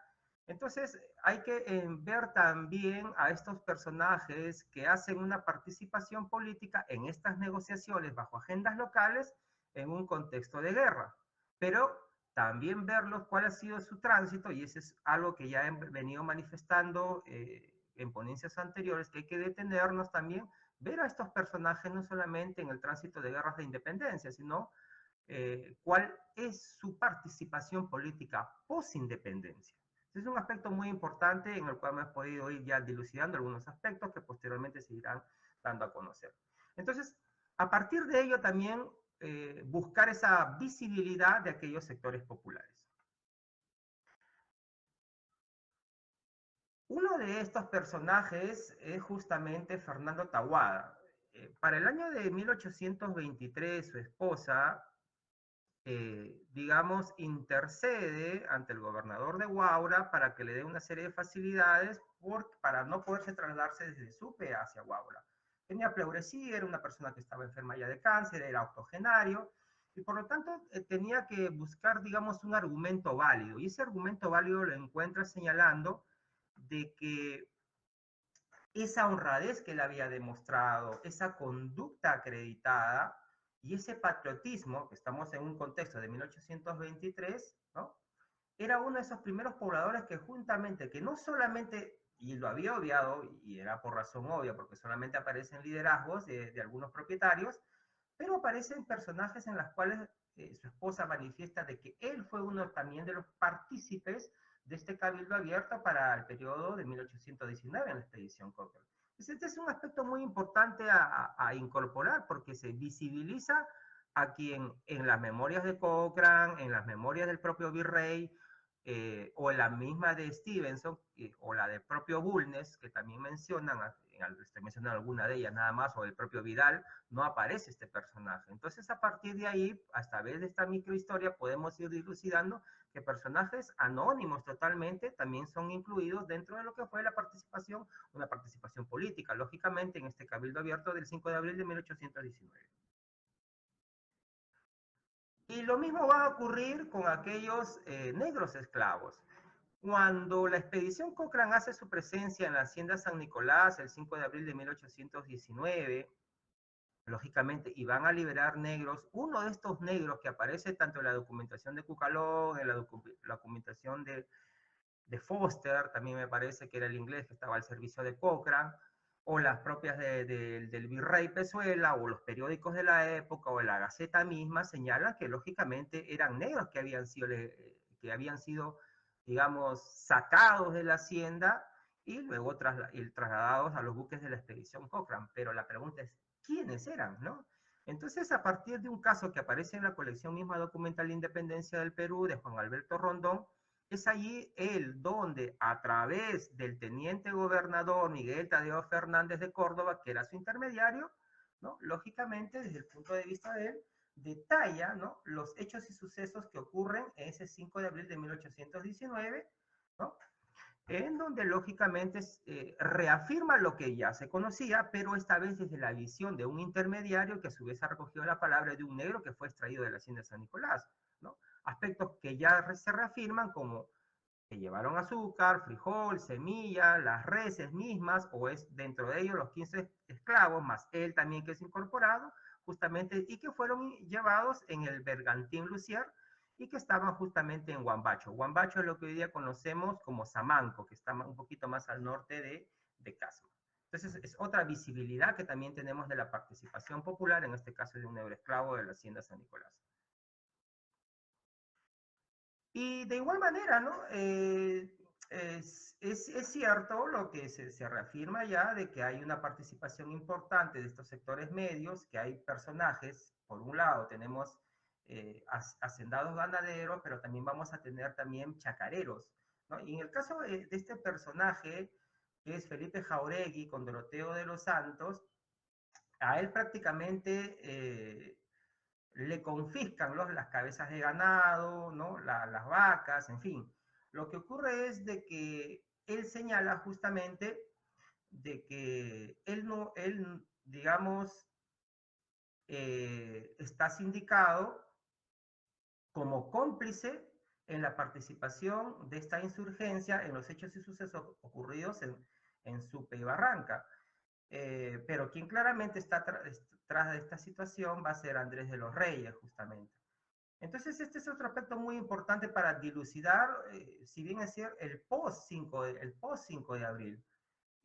Entonces, hay que ver también a estos personajes que hacen una participación política en estas negociaciones bajo agendas locales en un contexto de guerra. Pero también verlos cuál ha sido su tránsito, y eso es algo que ya he venido manifestando en ponencias anteriores, que hay que detenernos también ver a estos personajes no solamente en el tránsito de guerras de independencia, sino cuál es su participación política post-independencia. Es un aspecto muy importante en el cual hemos podido ir ya dilucidando algunos aspectos que posteriormente se irán dando a conocer. Entonces, a partir de ello también buscar esa visibilidad de aquellos sectores populares. Uno de estos personajes es justamente Fernando Taboada. Para el año de 1823, su esposa, digamos, intercede ante el gobernador de Huaura para que le dé una serie de facilidades para no poderse trasladarse desde Supe hacia Huaura. Tenía pleuresía, era una persona que estaba enferma ya de cáncer, era octogenario, y por lo tanto tenía que buscar, digamos, un argumento válido. Y ese argumento válido lo encuentra señalando de que esa honradez que él había demostrado, esa conducta acreditada y ese patriotismo, que estamos en un contexto de 1823, ¿no? Era uno de esos primeros pobladores que juntamente, que no solamente, y lo había obviado, y era por razón obvia, porque solamente aparecen liderazgos de algunos propietarios, pero aparecen personajes en las cuales su esposa manifiesta de que él fue uno también de los partícipes de este cabildo abierto para el periodo de 1819 en la expedición Cochrane. Este es un aspecto muy importante a incorporar porque se visibiliza a quien en las memorias de Cochrane, en las memorias del propio virrey, o la misma de Stevenson, o la del propio Bulnes, que también mencionan, estoy mencionando alguna de ellas nada más, o el propio Vidal, no aparece este personaje. Entonces, a partir de ahí, a través de esta microhistoria, podemos ir dilucidando que personajes anónimos totalmente también son incluidos dentro de lo que fue la participación, una participación política, lógicamente, en este Cabildo Abierto del 5 de abril de 1819. Y lo mismo va a ocurrir con aquellos negros esclavos. Cuando la expedición Cochrane hace su presencia en la hacienda San Nicolás el 5 de abril de 1819, lógicamente, y van a liberar negros, uno de estos negros que aparece tanto en la documentación de Cucalón, en la documentación de Foster, también me parece que era el inglés que estaba al servicio de Cochrane, o las propias del virrey Pezuela, o los periódicos de la época, o la Gaceta misma, señalan que lógicamente eran negros que habían sido digamos, sacados de la hacienda y luego trasladados a los buques de la expedición Cochrane. Pero la pregunta es, ¿quiénes eran, no? Entonces, a partir de un caso que aparece en la colección misma documental de Independencia del Perú, de Juan Alberto Rondón, es allí él donde, a través del teniente gobernador Miguel Tadeo Fernández de Córdoba, que era su intermediario, ¿no? Lógicamente, desde el punto de vista de él, detalla, ¿no?, los hechos y sucesos que ocurren ese 5 de abril de 1819, ¿no?, en donde lógicamente reafirma lo que ya se conocía, pero esta vez desde la visión de un intermediario que a su vez ha recogido la palabra de un negro que fue extraído de la hacienda de San Nicolás, ¿no? Aspectos que ya se reafirman como que llevaron azúcar, frijol, semilla, las reses mismas, o es dentro de ellos los 15 esclavos, más él también que es incorporado, justamente, y que fueron llevados en el Bergantín Lucier, y que estaban justamente en Huambacho. Huambacho es lo que hoy día conocemos como Samanco, que está un poquito más al norte de Casma. Entonces, es otra visibilidad que también tenemos de la participación popular, en este caso de un negro esclavo de la hacienda San Nicolás. Y de igual manera, ¿no? Es cierto lo que se reafirma ya de que hay una participación importante de estos sectores medios, que hay personajes, por un lado tenemos hacendados ganaderos, pero también vamos a tener también chacareros, ¿no? Y en el caso de este personaje, que es Felipe Jauregui con Doroteo de los Santos, a él prácticamente le confiscan las cabezas de ganado, ¿no? Las vacas, en fin. Lo que ocurre es de que él señala justamente de que él digamos, está sindicado como cómplice en la participación de esta insurgencia en los hechos y sucesos ocurridos en Supe y Barranca. Pero quien claramente está tras de esta situación va a ser Andrés de los Reyes, justamente. Entonces, este es otro aspecto muy importante para dilucidar, si bien es cierto, el post 5 de abril.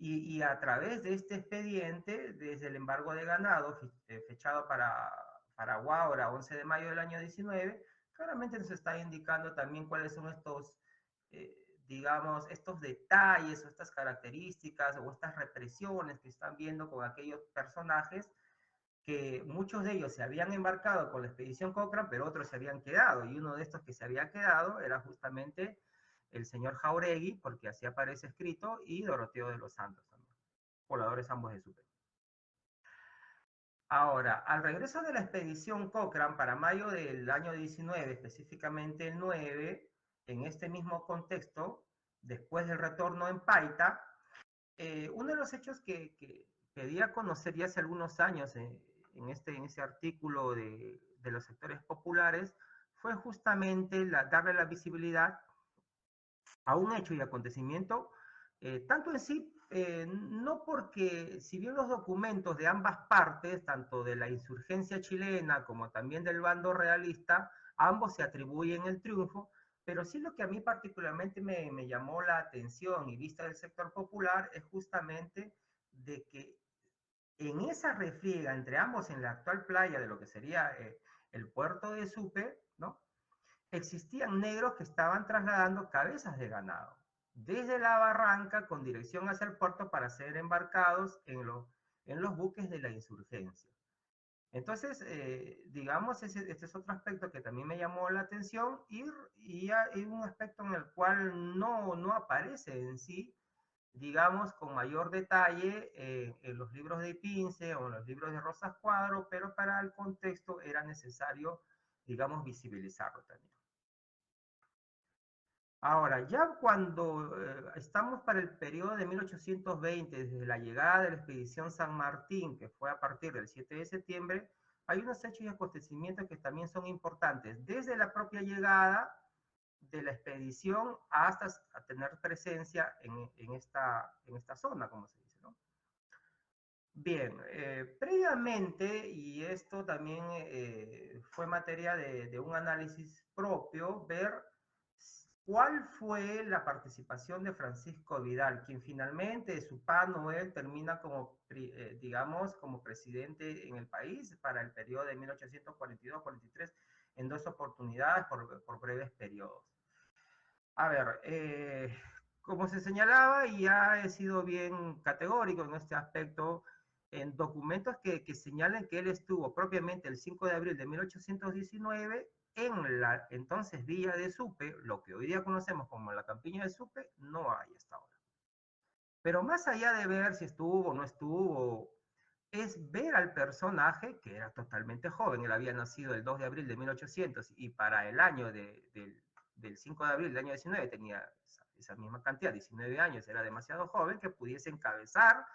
Y a través de este expediente, desde el embargo de ganado, fechado para Huaura, 11 de mayo del año 19, claramente nos está indicando también cuáles son estos, digamos, estos detalles o estas características o estas represiones que están viendo con aquellos personajes que muchos de ellos se habían embarcado con la expedición Cochrane, pero otros se habían quedado, y uno de estos que se había quedado era justamente el señor Jáuregui, porque así aparece escrito, y Doroteo de los Santos también, pobladores ambos de Supe. Ahora, al regreso de la expedición Cochrane para mayo del año 19, específicamente el 9, en este mismo contexto, después del retorno en Paita, uno de los hechos que pedía conocer ya hace algunos años en ese artículo de los sectores populares fue justamente darle la visibilidad a un hecho y acontecimiento, tanto en sí, no porque, si bien los documentos de ambas partes, tanto de la insurgencia chilena como también del bando realista, ambos se atribuyen el triunfo, pero sí lo que a mí particularmente me llamó la atención y vista del sector popular es justamente de que en esa refriega entre ambos en la actual playa de lo que sería el puerto de Supe, ¿no? Existían negros que estaban trasladando cabezas de ganado desde la barranca con dirección hacia el puerto para ser embarcados en los buques de la insurgencia. Entonces, digamos, este es otro aspecto que también me llamó la atención y hay un aspecto en el cual no aparece en sí, digamos, con mayor detalle en los libros de Pince o en los libros de Rosas Cuadro, pero para el contexto era necesario, digamos, visibilizarlo también. Ahora, ya cuando estamos para el periodo de 1820, desde la llegada de la expedición San Martín, que fue a partir del 7 de septiembre, hay unos hechos y acontecimientos que también son importantes, desde la propia llegada de la expedición hasta a tener presencia en esta zona, como se dice, ¿no? Bien, previamente, y esto también fue materia de un análisis propio, ver cuál fue la participación de Francisco Vidal, quien finalmente, de su pano, él termina como, digamos, como presidente en el país para el periodo de 1842-43, en dos oportunidades por breves periodos. A ver, como se señalaba, y ya he sido bien categórico en este aspecto, en documentos que señalan que él estuvo propiamente el 5 de abril de 1819 en la entonces Villa de Supe, lo que hoy día conocemos como la Campiña de Supe, no hay hasta ahora. Pero más allá de ver si estuvo o no estuvo, es ver al personaje que era totalmente joven. Él había nacido el 2 de abril de 1800 y para el año del 5 de abril del año 19 tenía esa misma cantidad, 19 años, era demasiado joven que pudiese encabezar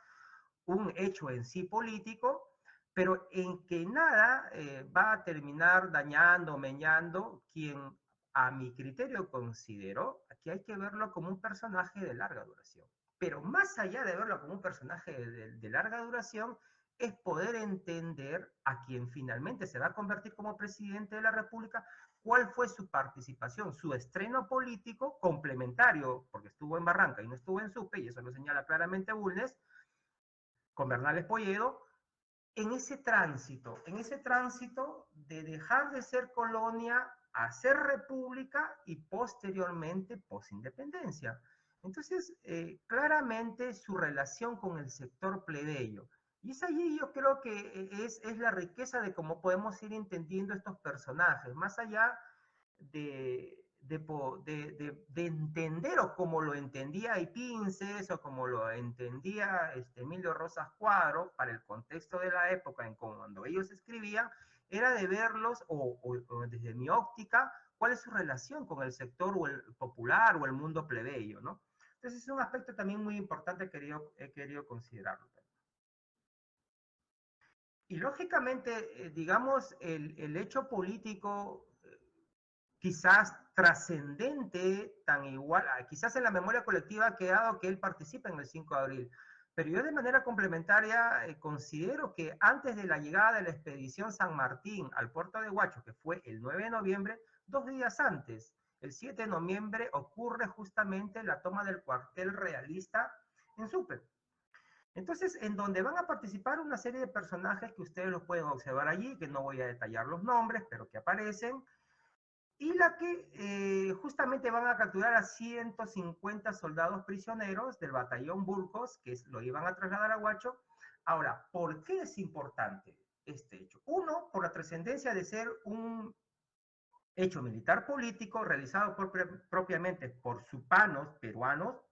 un hecho en sí político, pero en que nada va a terminar dañando o meñando quien a mi criterio considero que hay que verlo como un personaje de larga duración. Pero más allá de verlo como un personaje de larga duración, es poder entender a quien finalmente se va a convertir como presidente de la República, cuál fue su participación, su estreno político complementario, porque estuvo en Barranca y no estuvo en Supe, y eso lo señala claramente Bulnes, con Bernal Espolledo, en ese tránsito de dejar de ser colonia a ser república y posteriormente posindependencia. Entonces, claramente su relación con el sector plebeyo. Y es allí yo creo que es la riqueza de cómo podemos ir entendiendo estos personajes, más allá de entender o como lo entendía Ipinces o como lo entendía Emilio Rosas Cuadro para el contexto de la época en cuando ellos escribían, era de verlos o desde mi óptica cuál es su relación con el sector o el popular o el mundo plebeyo, ¿no? Entonces es un aspecto también muy importante que he querido considerarlo también. Y lógicamente, digamos, el hecho político quizás trascendente, tan igual, quizás en la memoria colectiva ha quedado que él participa en el 5 de abril. Pero yo de manera complementaria considero que antes de la llegada de la expedición San Martín al puerto de Huacho, que fue el 9 de noviembre, 2 días antes, el 7 de noviembre, ocurre justamente la toma del cuartel realista en Supe. Entonces, en donde van a participar una serie de personajes que ustedes los pueden observar allí, que no voy a detallar los nombres, pero que aparecen, y la que justamente van a capturar a 150 soldados prisioneros del batallón Burgos, que lo iban a trasladar a Huacho. Ahora, ¿por qué es importante este hecho? Uno, por la trascendencia de ser un hecho militar político realizado propiamente por supanos peruanos,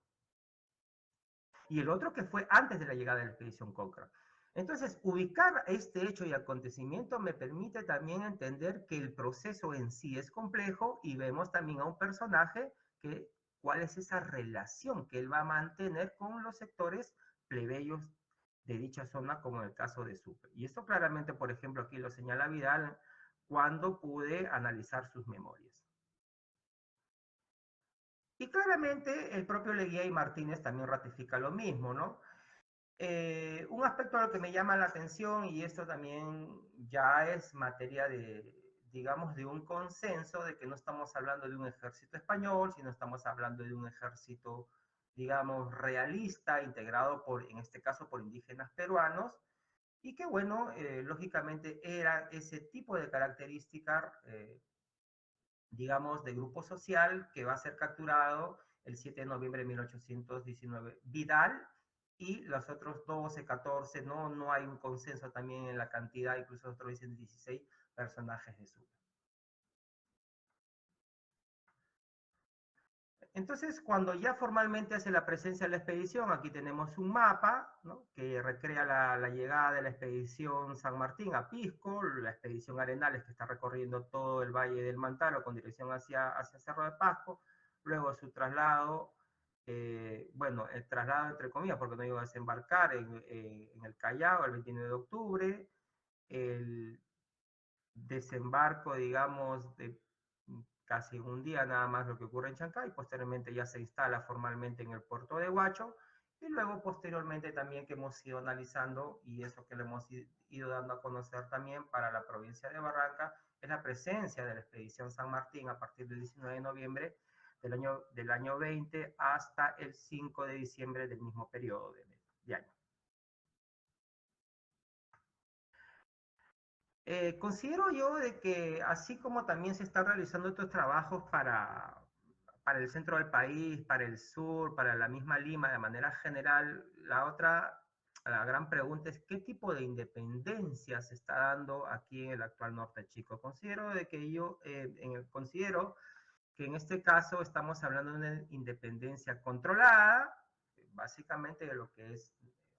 y el otro que fue antes de la llegada de la expedición Cochrane. Entonces, ubicar este hecho y acontecimiento me permite también entender que el proceso en sí es complejo y vemos también a un personaje que cuál es esa relación que él va a mantener con los sectores plebeyos de dicha zona, como en el caso de Sucre. Y esto claramente, por ejemplo, aquí lo señala Vidal cuando pude analizar sus memorias. Y claramente el propio Leguía y Martínez también ratifica lo mismo, ¿no? Un aspecto a lo que me llama la atención, y esto también ya es materia de, digamos, de un consenso, de que no estamos hablando de un ejército español, sino estamos hablando de un ejército, digamos, realista, integrado por, en este caso, por indígenas peruanos, y que, bueno, lógicamente era ese tipo de característica, digamos, de grupo social que va a ser capturado el 7 de noviembre de 1819. Vidal y los otros 12, 14, no hay un consenso también en la cantidad, incluso otros dicen 16 personajes de Sucre. Entonces, cuando ya formalmente hace la presencia de la expedición, aquí tenemos un mapa, ¿no?, que recrea la llegada de la expedición San Martín a Pisco, la expedición Arenales que está recorriendo todo el Valle del Mantaro con dirección hacia Cerro de Pasco, luego su traslado, bueno, el traslado entre comillas, porque no iba a desembarcar en el Callao el 29 de octubre, el desembarco, digamos, de casi un día nada más lo que ocurre en Chancay, posteriormente ya se instala formalmente en el puerto de Huacho, y luego posteriormente también que hemos ido analizando, y eso que le hemos ido dando a conocer también para la provincia de Barranca, es la presencia de la expedición San Martín a partir del 19 de noviembre del año 20 hasta el 5 de diciembre del mismo periodo de año. Considero yo de que así como también se están realizando estos trabajos para el centro del país, para el sur, para la misma Lima de manera general, la gran pregunta es qué tipo de independencia se está dando aquí en el actual norte chico. Considero que en este caso estamos hablando de una independencia controlada, básicamente de lo que es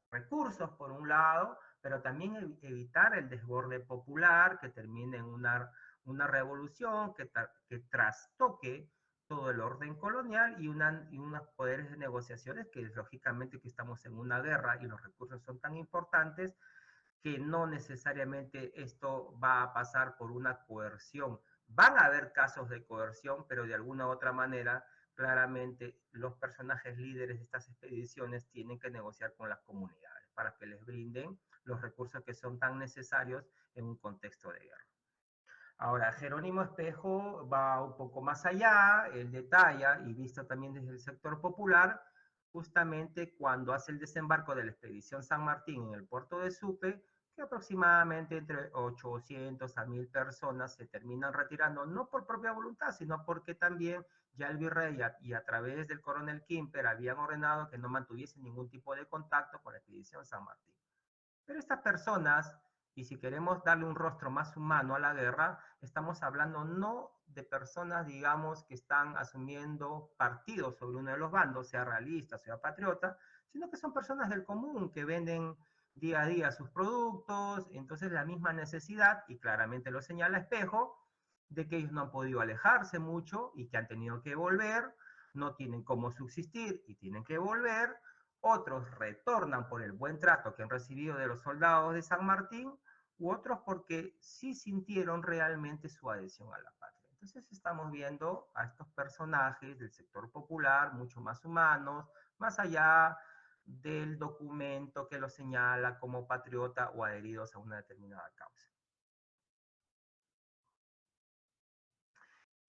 recursos por un lado, pero también evitar el desborde popular que termine en una revolución que trastoque todo el orden colonial y unos poderes de negociaciones que lógicamente que estamos en una guerra y los recursos son tan importantes que no necesariamente esto va a pasar por una coerción. Van a haber casos de coerción, pero de alguna u otra manera, claramente los personajes líderes de estas expediciones tienen que negociar con las comunidades para que les brinden los recursos que son tan necesarios en un contexto de guerra. Ahora, Jerónimo Espejo va un poco más allá, él detalla, y visto también desde el sector popular, justamente cuando hace el desembarco de la expedición San Martín en el puerto de Sucre, que aproximadamente entre 800 a 1000 personas se terminan retirando, no por propia voluntad, sino porque también ya el virrey y a través del coronel Quimper habían ordenado que no mantuviesen ningún tipo de contacto con la expedición San Martín. Pero estas personas, y si queremos darle un rostro más humano a la guerra, estamos hablando no de personas, digamos, que están asumiendo partido sobre uno de los bandos, sea realista, sea patriota, sino que son personas del común que venden día a día sus productos, entonces la misma necesidad, y claramente lo señala Espejo, de que ellos no han podido alejarse mucho y que han tenido que volver, no tienen cómo subsistir y tienen que volver. Otros retornan por el buen trato que han recibido de los soldados de San Martín, u otros porque sí sintieron realmente su adhesión a la patria. Entonces estamos viendo a estos personajes del sector popular mucho más humanos, más allá del documento que los señala como patriota o adheridos a una determinada causa.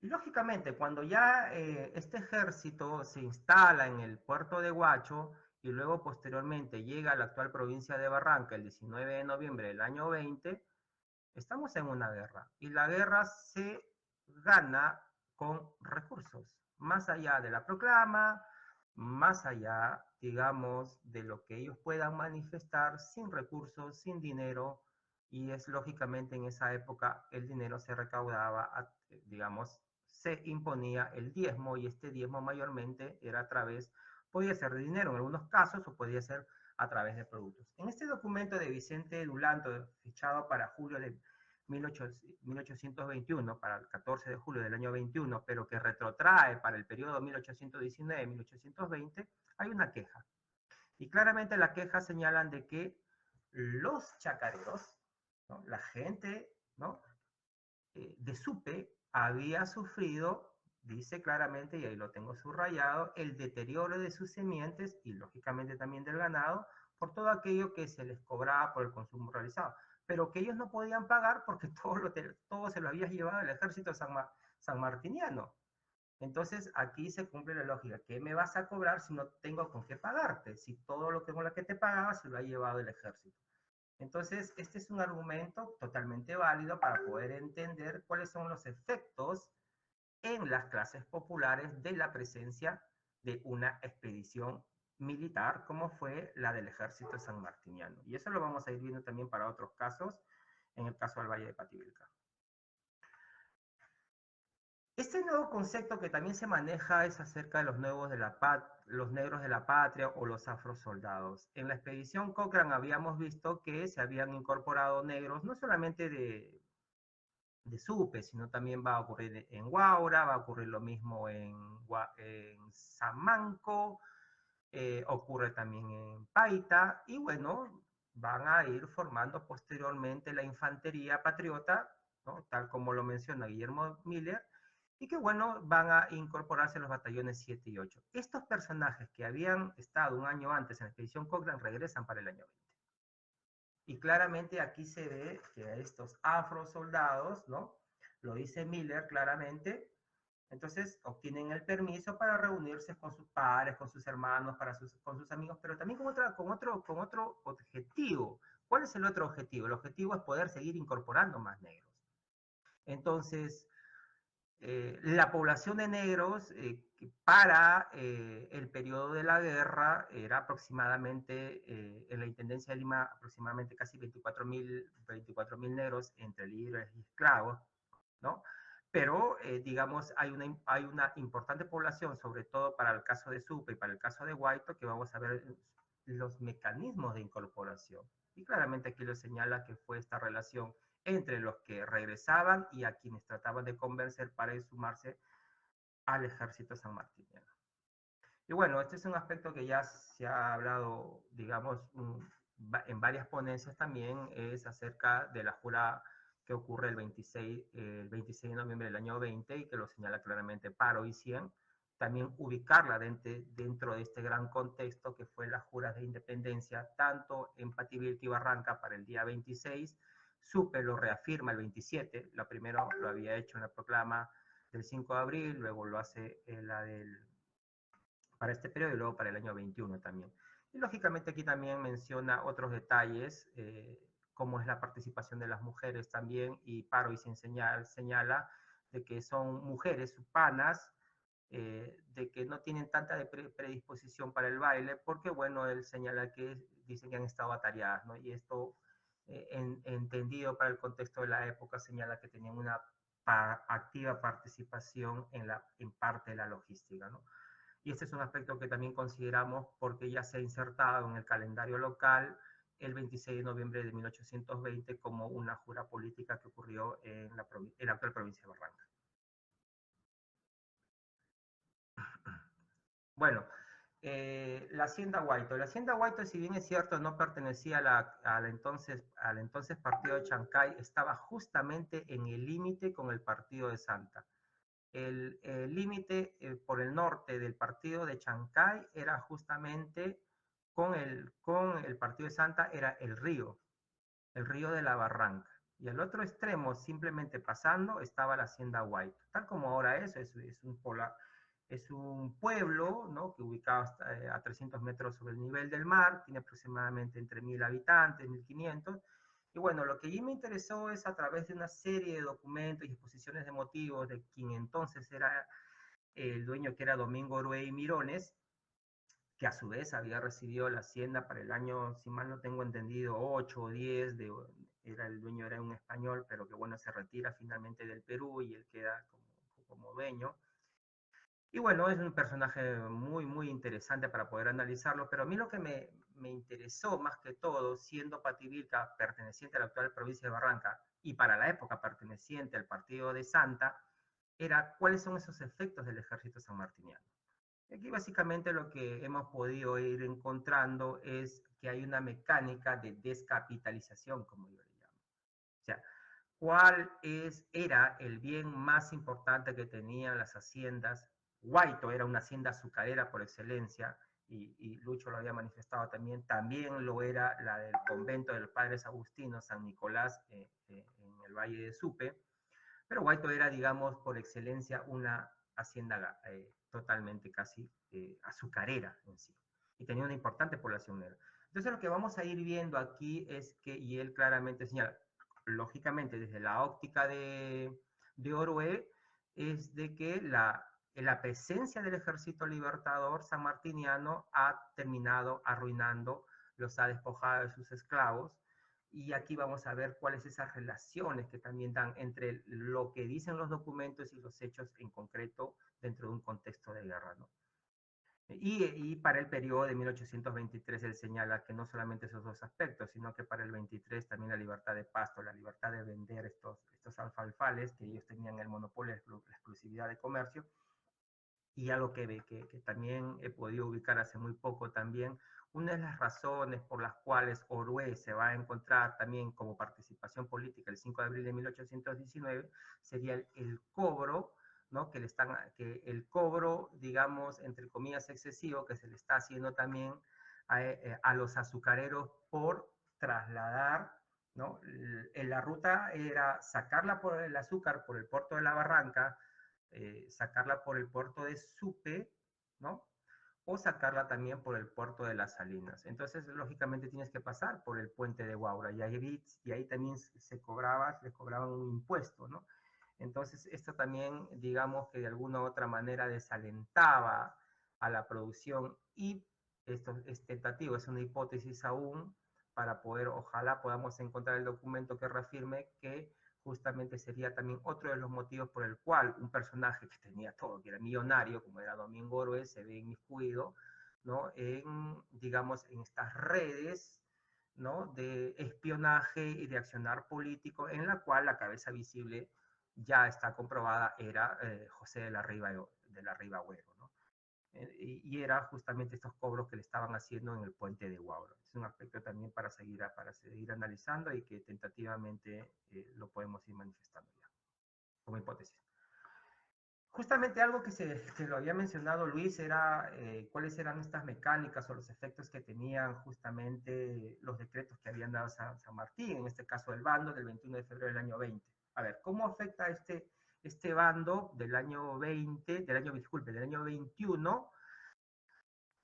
Y lógicamente, cuando ya este ejército se instala en el puerto de Huacho y luego posteriormente llega a la actual provincia de Barranca el 19 de noviembre del año 20, estamos en una guerra. Y la guerra se gana con recursos, más allá de la proclama, más allá, digamos, de lo que ellos puedan manifestar sin recursos, sin dinero, y es lógicamente en esa época el dinero se recaudaba, digamos, se imponía el diezmo, y este diezmo mayormente era a través, podía ser de dinero en algunos casos, o podía ser a través de productos. En este documento de Vicente Dulanto, fichado para julio de 1821, para el 14 de julio del año 21, pero que retrotrae para el periodo 1819-1820, hay una queja. Y claramente la queja señalan de que los chacareros, ¿no?, la gente, ¿no?, de Supe había sufrido, dice claramente, y ahí lo tengo subrayado, el deterioro de sus semientes y lógicamente también del ganado por todo aquello que se les cobraba por el consumo realizado, pero que ellos no podían pagar porque todo se lo había llevado el ejército sanmartiniano. Entonces aquí se cumple la lógica: ¿qué me vas a cobrar si no tengo con qué pagarte? Si todo lo que con lo que te pagaba se lo ha llevado el ejército. Entonces, este es un argumento totalmente válido para poder entender cuáles son los efectos en las clases populares de la presencia de una expedición militar como fue la del ejército sanmartiniano. Y eso lo vamos a ir viendo también para otros casos, en el caso del Valle de Pativilca. Este nuevo concepto que también se maneja es acerca de los negros de la patria o los afrosoldados. En la expedición Cochrane habíamos visto que se habían incorporado negros, no solamente de Supe, sino también va a ocurrir en Huaura, va a ocurrir lo mismo en Samanco, ocurre también en Paita, y bueno, van a ir formando posteriormente la infantería patriota, ¿no?, tal como lo menciona Guillermo Miller, y que bueno, van a incorporarse a los batallones 7 y 8. Estos personajes que habían estado un año antes en la expedición Cochrane regresan para el año 20. Y claramente aquí se ve que estos afrosoldados, ¿no?, lo dice Miller claramente, entonces obtienen el permiso para reunirse con sus padres, con sus hermanos, con sus amigos, pero también con otro objetivo. ¿Cuál es el otro objetivo? El objetivo es poder seguir incorporando más negros. Entonces, la población de negros para el periodo de la guerra era aproximadamente, en la Intendencia de Lima, aproximadamente casi 24.000 negros entre libres y esclavos, ¿no? Pero, digamos, hay una importante población, sobre todo para el caso de Supe y para el caso de Guaito, que vamos a ver los mecanismos de incorporación. Y claramente aquí lo señala que fue esta relación entre los que regresaban y a quienes trataban de convencer para sumarse al ejército sanmartiniano. Y bueno, este es un aspecto que ya se ha hablado, digamos, en varias ponencias también, es acerca de la jura que ocurre el 26 de noviembre del año 20 y que lo señala claramente Paro y Cien. También ubicarla dentro de este gran contexto que fue las juras de independencia, tanto en Pativilca y Barranca para el día 26, Supe lo reafirma el 27, la primero lo había hecho en la proclama del 5 de abril, luego lo hace para este periodo y luego para el año 21 también. Y lógicamente aquí también menciona otros detalles, como es la participación de las mujeres también, y Paro y señala de que son mujeres supanas, de que no tienen tanta predisposición para el baile, porque bueno, él señala que dicen que han estado atareadas, ¿no? Y esto, entendido para el contexto de la época, señala que tenían una activa participación en parte de la logística, ¿no? Y este es un aspecto que también consideramos porque ya se ha insertado en el calendario local el 26 de noviembre de 1820 como una jura política que ocurrió en la actual provincia de Barranca. Bueno, la Hacienda Guaito. La Hacienda Guaito, si bien es cierto, no pertenecía al entonces partido de Chancay, estaba justamente en el límite con el partido de Santa. El límite por el norte del partido de Chancay era justamente con el partido de Santa, era el río de la Barranca. Y al otro extremo, simplemente pasando, estaba la Hacienda Guaito. Tal como ahora es un polar, Es un pueblo, ¿no?, que ubicado a 300 metros sobre el nivel del mar, tiene aproximadamente entre 1000 habitantes, 1500. Y bueno, lo que allí me interesó es a través de una serie de documentos y exposiciones de motivos de quien entonces era el dueño, que era Domingo Orué Mirones, que a su vez había recibido la hacienda para el año, si mal no tengo entendido, 8 o 10, era el dueño, era un español, pero que bueno, se retira finalmente del Perú y él queda como dueño. Y bueno, es un personaje muy interesante para poder analizarlo, pero a mí lo que me interesó más que todo, siendo Pativilca perteneciente a la actual provincia de Barranca y para la época perteneciente al partido de Santa, era cuáles son esos efectos del ejército sanmartiniano. Aquí básicamente lo que hemos podido ir encontrando es que hay una mecánica de descapitalización, como yo le llamo. O sea, era el bien más importante que tenían las haciendas. Guaito era una hacienda azucarera por excelencia, y Lucho lo había manifestado también lo era la del convento de los padres agustinos, San Nicolás, en el Valle de Supe, pero Guaito era, digamos, por excelencia una hacienda totalmente casi azucarera en sí, y tenía una importante población negra. Entonces lo que vamos a ir viendo aquí es que, y él claramente señala, lógicamente desde la óptica de Orué, es de que la presencia del ejército libertador sanmartiniano ha terminado arruinando, los ha despojado de sus esclavos, y aquí vamos a ver cuáles son esas relaciones que también dan entre lo que dicen los documentos y los hechos en concreto dentro de un contexto de guerra, ¿no? Y para el periodo de 1823 él señala que no solamente esos dos aspectos, sino que para el 23 también la libertad de pasto, la libertad de vender estos alfalfales, que ellos tenían el monopolio, la exclusividad de comercio. Y algo que también he podido ubicar hace muy poco también, una de las razones por las cuales Orué se va a encontrar también como participación política el 5 de abril de 1819 sería el cobro, ¿no?, que el cobro, digamos, entre comillas, excesivo que se le está haciendo también a los azucareros por trasladar, ¿no? La ruta era sacarla por el azúcar por el puerto de la Barranca, sacarla por el puerto de Supe, ¿no?, o sacarla también por el puerto de Las Salinas. Entonces, lógicamente tienes que pasar por el puente de Huaura, y ahí también les cobraban un impuesto, ¿no? Entonces, esto también, digamos que de alguna u otra manera desalentaba a la producción, y esto es tentativo, es una hipótesis aún, para poder, ojalá podamos encontrar el documento que reafirme que justamente sería también otro de los motivos por el cual un personaje que tenía todo, que era millonario, como era Domingo Orué, se ve inmiscuido, ¿no?, digamos, en estas redes, ¿no?, de espionaje y de accionar político, en la cual la cabeza visible ya está comprobada, era José de la Riva Agüero, ¿no? Y era justamente estos cobros que le estaban haciendo en el puente de Huaura. Es un aspecto también para seguir analizando, y que tentativamente lo podemos ir manifestando ya, como hipótesis. Justamente algo que lo había mencionado Luis era cuáles eran estas mecánicas o los efectos que tenían justamente los decretos que habían dado San Martín, en este caso el bando del 21 de febrero del año 20. A ver, ¿cómo afecta este bando del año 21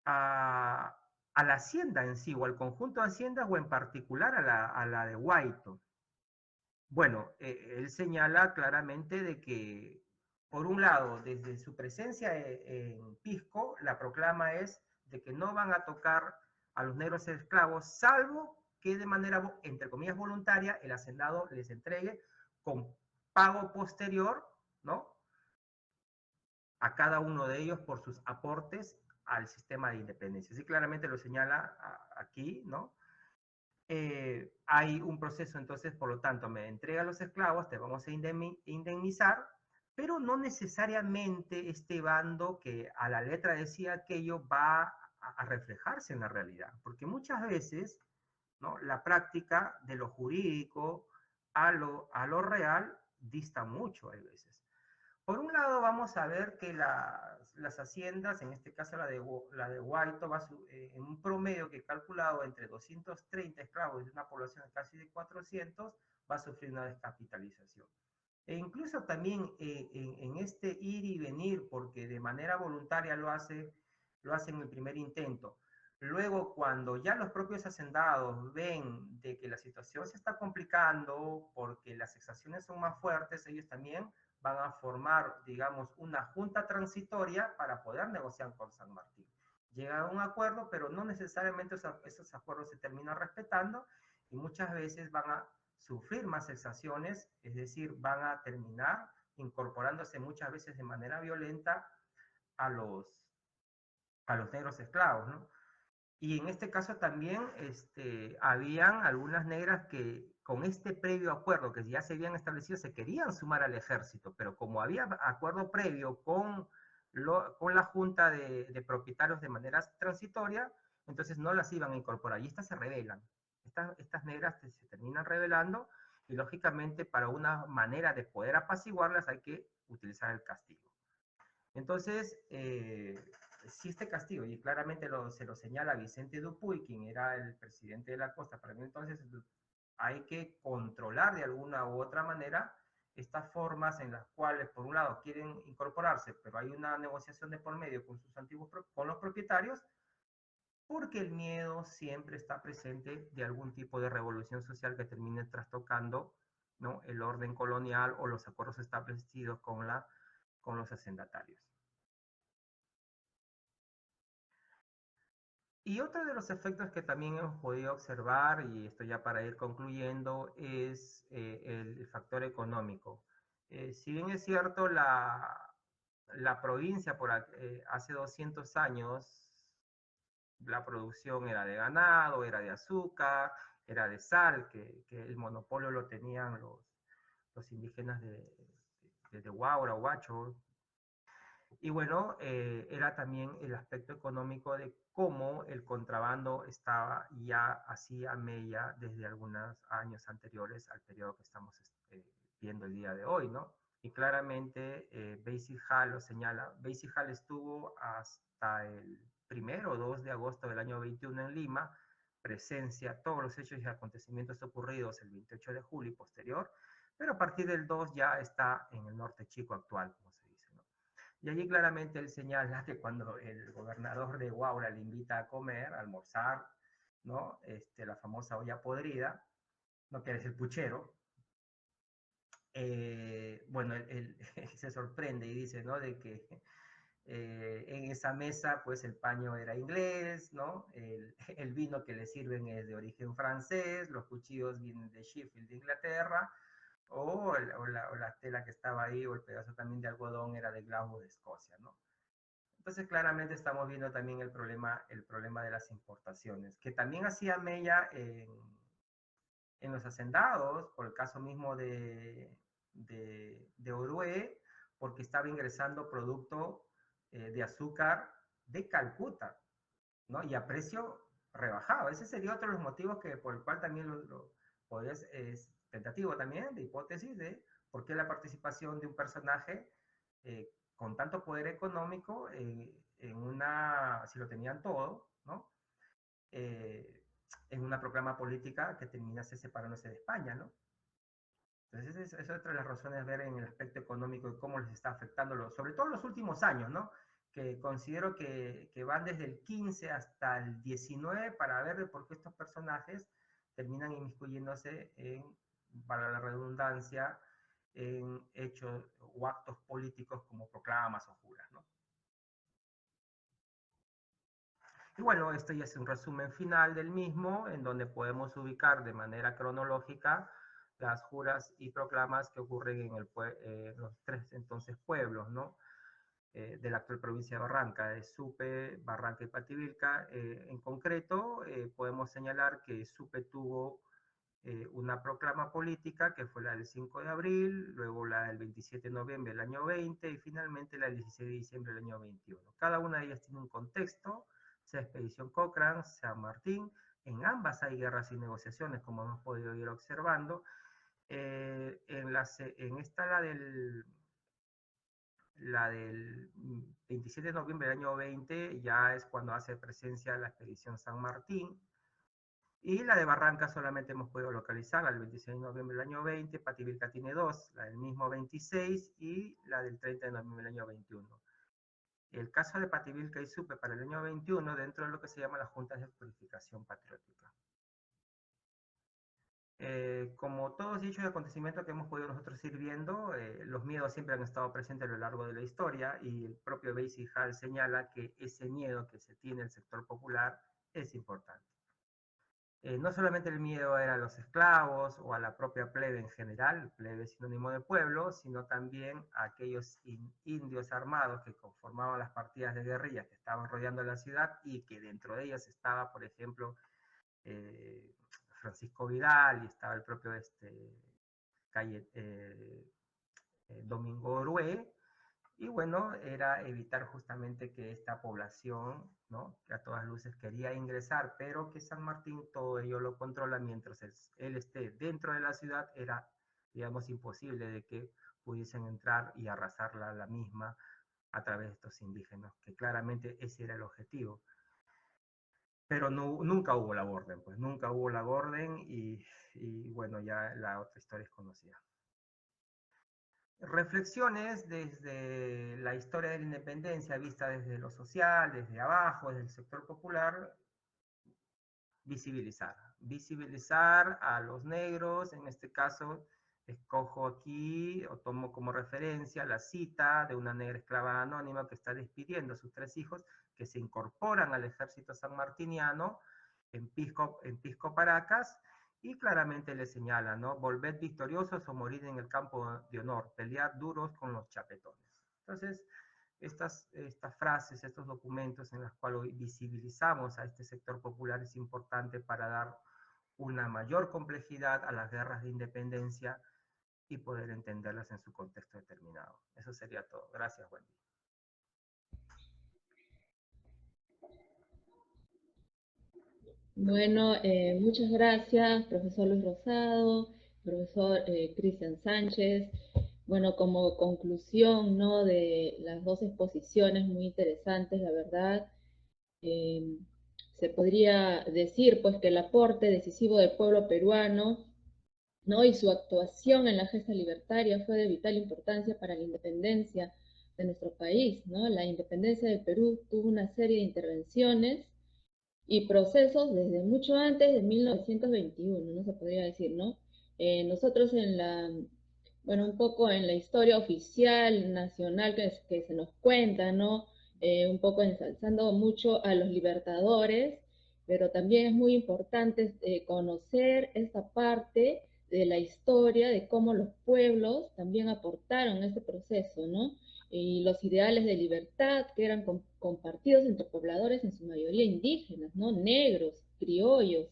a la hacienda en sí, o al conjunto de haciendas, o en particular a la de Guaito? Bueno, él señala claramente de que, por un lado, desde su presencia en Pisco, la proclama es de que no van a tocar a los negros esclavos, salvo que de manera, entre comillas, voluntaria, el hacendado les entregue con pago posterior, ¿no?, a cada uno de ellos por sus aportes al sistema de independencia. Así claramente lo señala aquí, ¿no? Hay un proceso, entonces, por lo tanto, me entrega los esclavos, te vamos a indemnizar, pero no necesariamente este bando que a la letra decía aquello va a reflejarse en la realidad, porque muchas veces, ¿no?, la práctica de lo jurídico a lo real dista mucho, hay veces. Por un lado, vamos a ver que las haciendas, en este caso la de Guaito, en un promedio que he calculado entre 230 esclavos de una población de casi de 400, va a sufrir una descapitalización. E incluso también en este ir y venir, porque de manera voluntaria lo hace en el primer intento. Luego, cuando ya los propios hacendados ven de que la situación se está complicando porque las exacciones son más fuertes, ellos también van a formar, digamos, una junta transitoria para poder negociar con San Martín. Llegan a un acuerdo, pero no necesariamente esos acuerdos se terminan respetando y muchas veces van a sufrir más exacciones, es decir, van a terminar incorporándose muchas veces de manera violenta a los negros esclavos, ¿no? Y en este caso también habían algunas negras que con este previo acuerdo que ya se habían establecido se querían sumar al ejército, pero como había acuerdo previo con la junta de propietarios de manera transitoria, entonces no las iban a incorporar y estas se rebelan. Estas negras se terminan rebelando y lógicamente para una manera de poder apaciguarlas hay que utilizar el castigo. Entonces, si este castigo, y claramente se lo señala Vicente Dupuy, quien era el presidente de la costa, para mí entonces hay que controlar de alguna u otra manera estas formas en las cuales, por un lado, quieren incorporarse, pero hay una negociación de por medio con sus antiguos, con los propietarios, porque el miedo siempre está presente de algún tipo de revolución social que termine trastocando, ¿no?, el orden colonial o los acuerdos establecidos con los hacendatarios. Y otro de los efectos que también hemos podido observar, y esto ya para ir concluyendo, es el factor económico. Si bien es cierto, la provincia hace 200 años, la producción era de ganado, era de azúcar, era de sal, que el monopolio lo tenían los indígenas de Huaura, Huacho. Y bueno, era también el aspecto económico de cómo el contrabando estaba ya hacía mella desde algunos años anteriores al periodo que estamos viendo el día de hoy, ¿no? Y claramente Basie Hall lo señala. Basie Hall estuvo hasta el 1 o 2 de agosto del año 21 en Lima, presencia todos los hechos y acontecimientos ocurridos el 28 de julio y posterior, pero a partir del 2 ya está en el norte chico actual, como se dice, ¿no? Y allí claramente él señala que cuando el gobernador de Huaura le invita a comer, a almorzar, ¿no? La famosa olla podrida, ¿no?, que es el puchero. Bueno, él se sorprende y dice, ¿no?, de que en esa mesa, pues el paño era inglés, ¿no? El vino que le sirven es de origen francés, los cuchillos vienen de Sheffield, de Inglaterra, o la tela que estaba ahí, o el pedazo también de algodón era de Glasgow, de Escocia, ¿no? Entonces, claramente estamos viendo también el problema de las importaciones, que también hacía mella en los hacendados, por el caso mismo de Orué, porque estaba ingresando producto de azúcar de Calcuta, ¿no? Y a precio rebajado. Ese sería otro de los motivos por el cual también es tentativo también, de hipótesis de por qué la participación de un personaje con tanto poder económico si lo tenían todo, ¿no? En una proclama política que terminase separándose de España, ¿no? Entonces, es otra de las razones de ver en el aspecto económico y cómo les está afectando, sobre todo en los últimos años, ¿no? Que considero que van desde el 15 hasta el 19 para ver de por qué estos personajes terminan inmiscuyéndose para la redundancia, en hechos o actos políticos como proclamas o juras, ¿no? Y bueno, esto ya es un resumen final del mismo, en donde podemos ubicar de manera cronológica las juras y proclamas que ocurren en los tres entonces pueblos, ¿no? De la actual provincia de Barranca, de Supe, Barranca y Pativilca. En concreto, podemos señalar que Supe tuvo una proclama política, que fue la del 5 de abril, luego la del 27 de noviembre del año 20 y finalmente la del 16 de diciembre del año 21. Cada una de ellas tiene un contexto, sea Expedición Cochrane, San Martín. En ambas hay guerras y negociaciones, como hemos podido ir observando. En esta, la del 27 de noviembre del año 20, ya es cuando hace presencia la Expedición San Martín. Y la de Barranca solamente hemos podido localizarla el 26 de noviembre del año 20, Pativilca tiene 2, la del mismo 26 y la del 30 de noviembre del año 21. El caso de Pativilca y Supe para el año 21 dentro de lo que se llama las juntas de purificación patriótica. Como todos dichos acontecimientos que hemos podido nosotros ir viendo, los miedos siempre han estado presentes a lo largo de la historia y el propio Basie Hall señala que ese miedo que se tiene en el sector popular es importante. No solamente el miedo era a los esclavos o a la propia plebe en general, plebe es sinónimo de pueblo, sino también a aquellos indios armados que conformaban las partidas de guerrilla que estaban rodeando la ciudad y que dentro de ellas estaba, por ejemplo, Francisco Vidal y estaba el propio Domingo Orué. Y bueno, era evitar justamente que esta población, ¿no?, que a todas luces quería ingresar, pero que San Martín todo ello lo controla mientras él esté dentro de la ciudad, era, digamos, imposible de que pudiesen entrar y arrasar la misma a través de estos indígenas, que claramente ese era el objetivo. Pero no, nunca hubo la orden, pues nunca hubo la orden y bueno, ya la otra historia es conocida. Reflexiones desde la historia de la independencia, vista desde lo social, desde abajo, desde el sector popular, visibilizar a los negros. En este caso, escojo aquí o tomo como referencia la cita de una negra esclava anónima que está despidiendo a sus 3 hijos que se incorporan al ejército sanmartiniano en Pisco Paracas, y claramente le señala, ¿no?, volved victoriosos o morir en el campo de honor, pelead duros con los chapetones. Entonces, estas frases, estos documentos en los cuales hoy visibilizamos a este sector popular es importante para dar una mayor complejidad a las guerras de independencia y poder entenderlas en su contexto determinado. Eso sería todo. Gracias, Wendy. Bueno, muchas gracias, profesor Luis Rosado, profesor Cristian Sánchez. Bueno, como conclusión, ¿no?, de las dos exposiciones muy interesantes, la verdad, se podría decir pues que el aporte decisivo del pueblo peruano, ¿no?, y su actuación en la gesta libertaria fue de vital importancia para la independencia de nuestro país, ¿no? La independencia del Perú tuvo una serie de intervenciones y procesos desde mucho antes de 1921, ¿no?, se podría decir, ¿no? Nosotros bueno, un poco en la historia oficial nacional que se nos cuenta, ¿no?, un poco ensalzando mucho a los libertadores, pero también es muy importante conocer esta parte de la historia, de cómo los pueblos también aportaron a este proceso, ¿no?, y los ideales de libertad que eran compartidos entre pobladores en su mayoría indígenas, ¿no?, negros, criollos,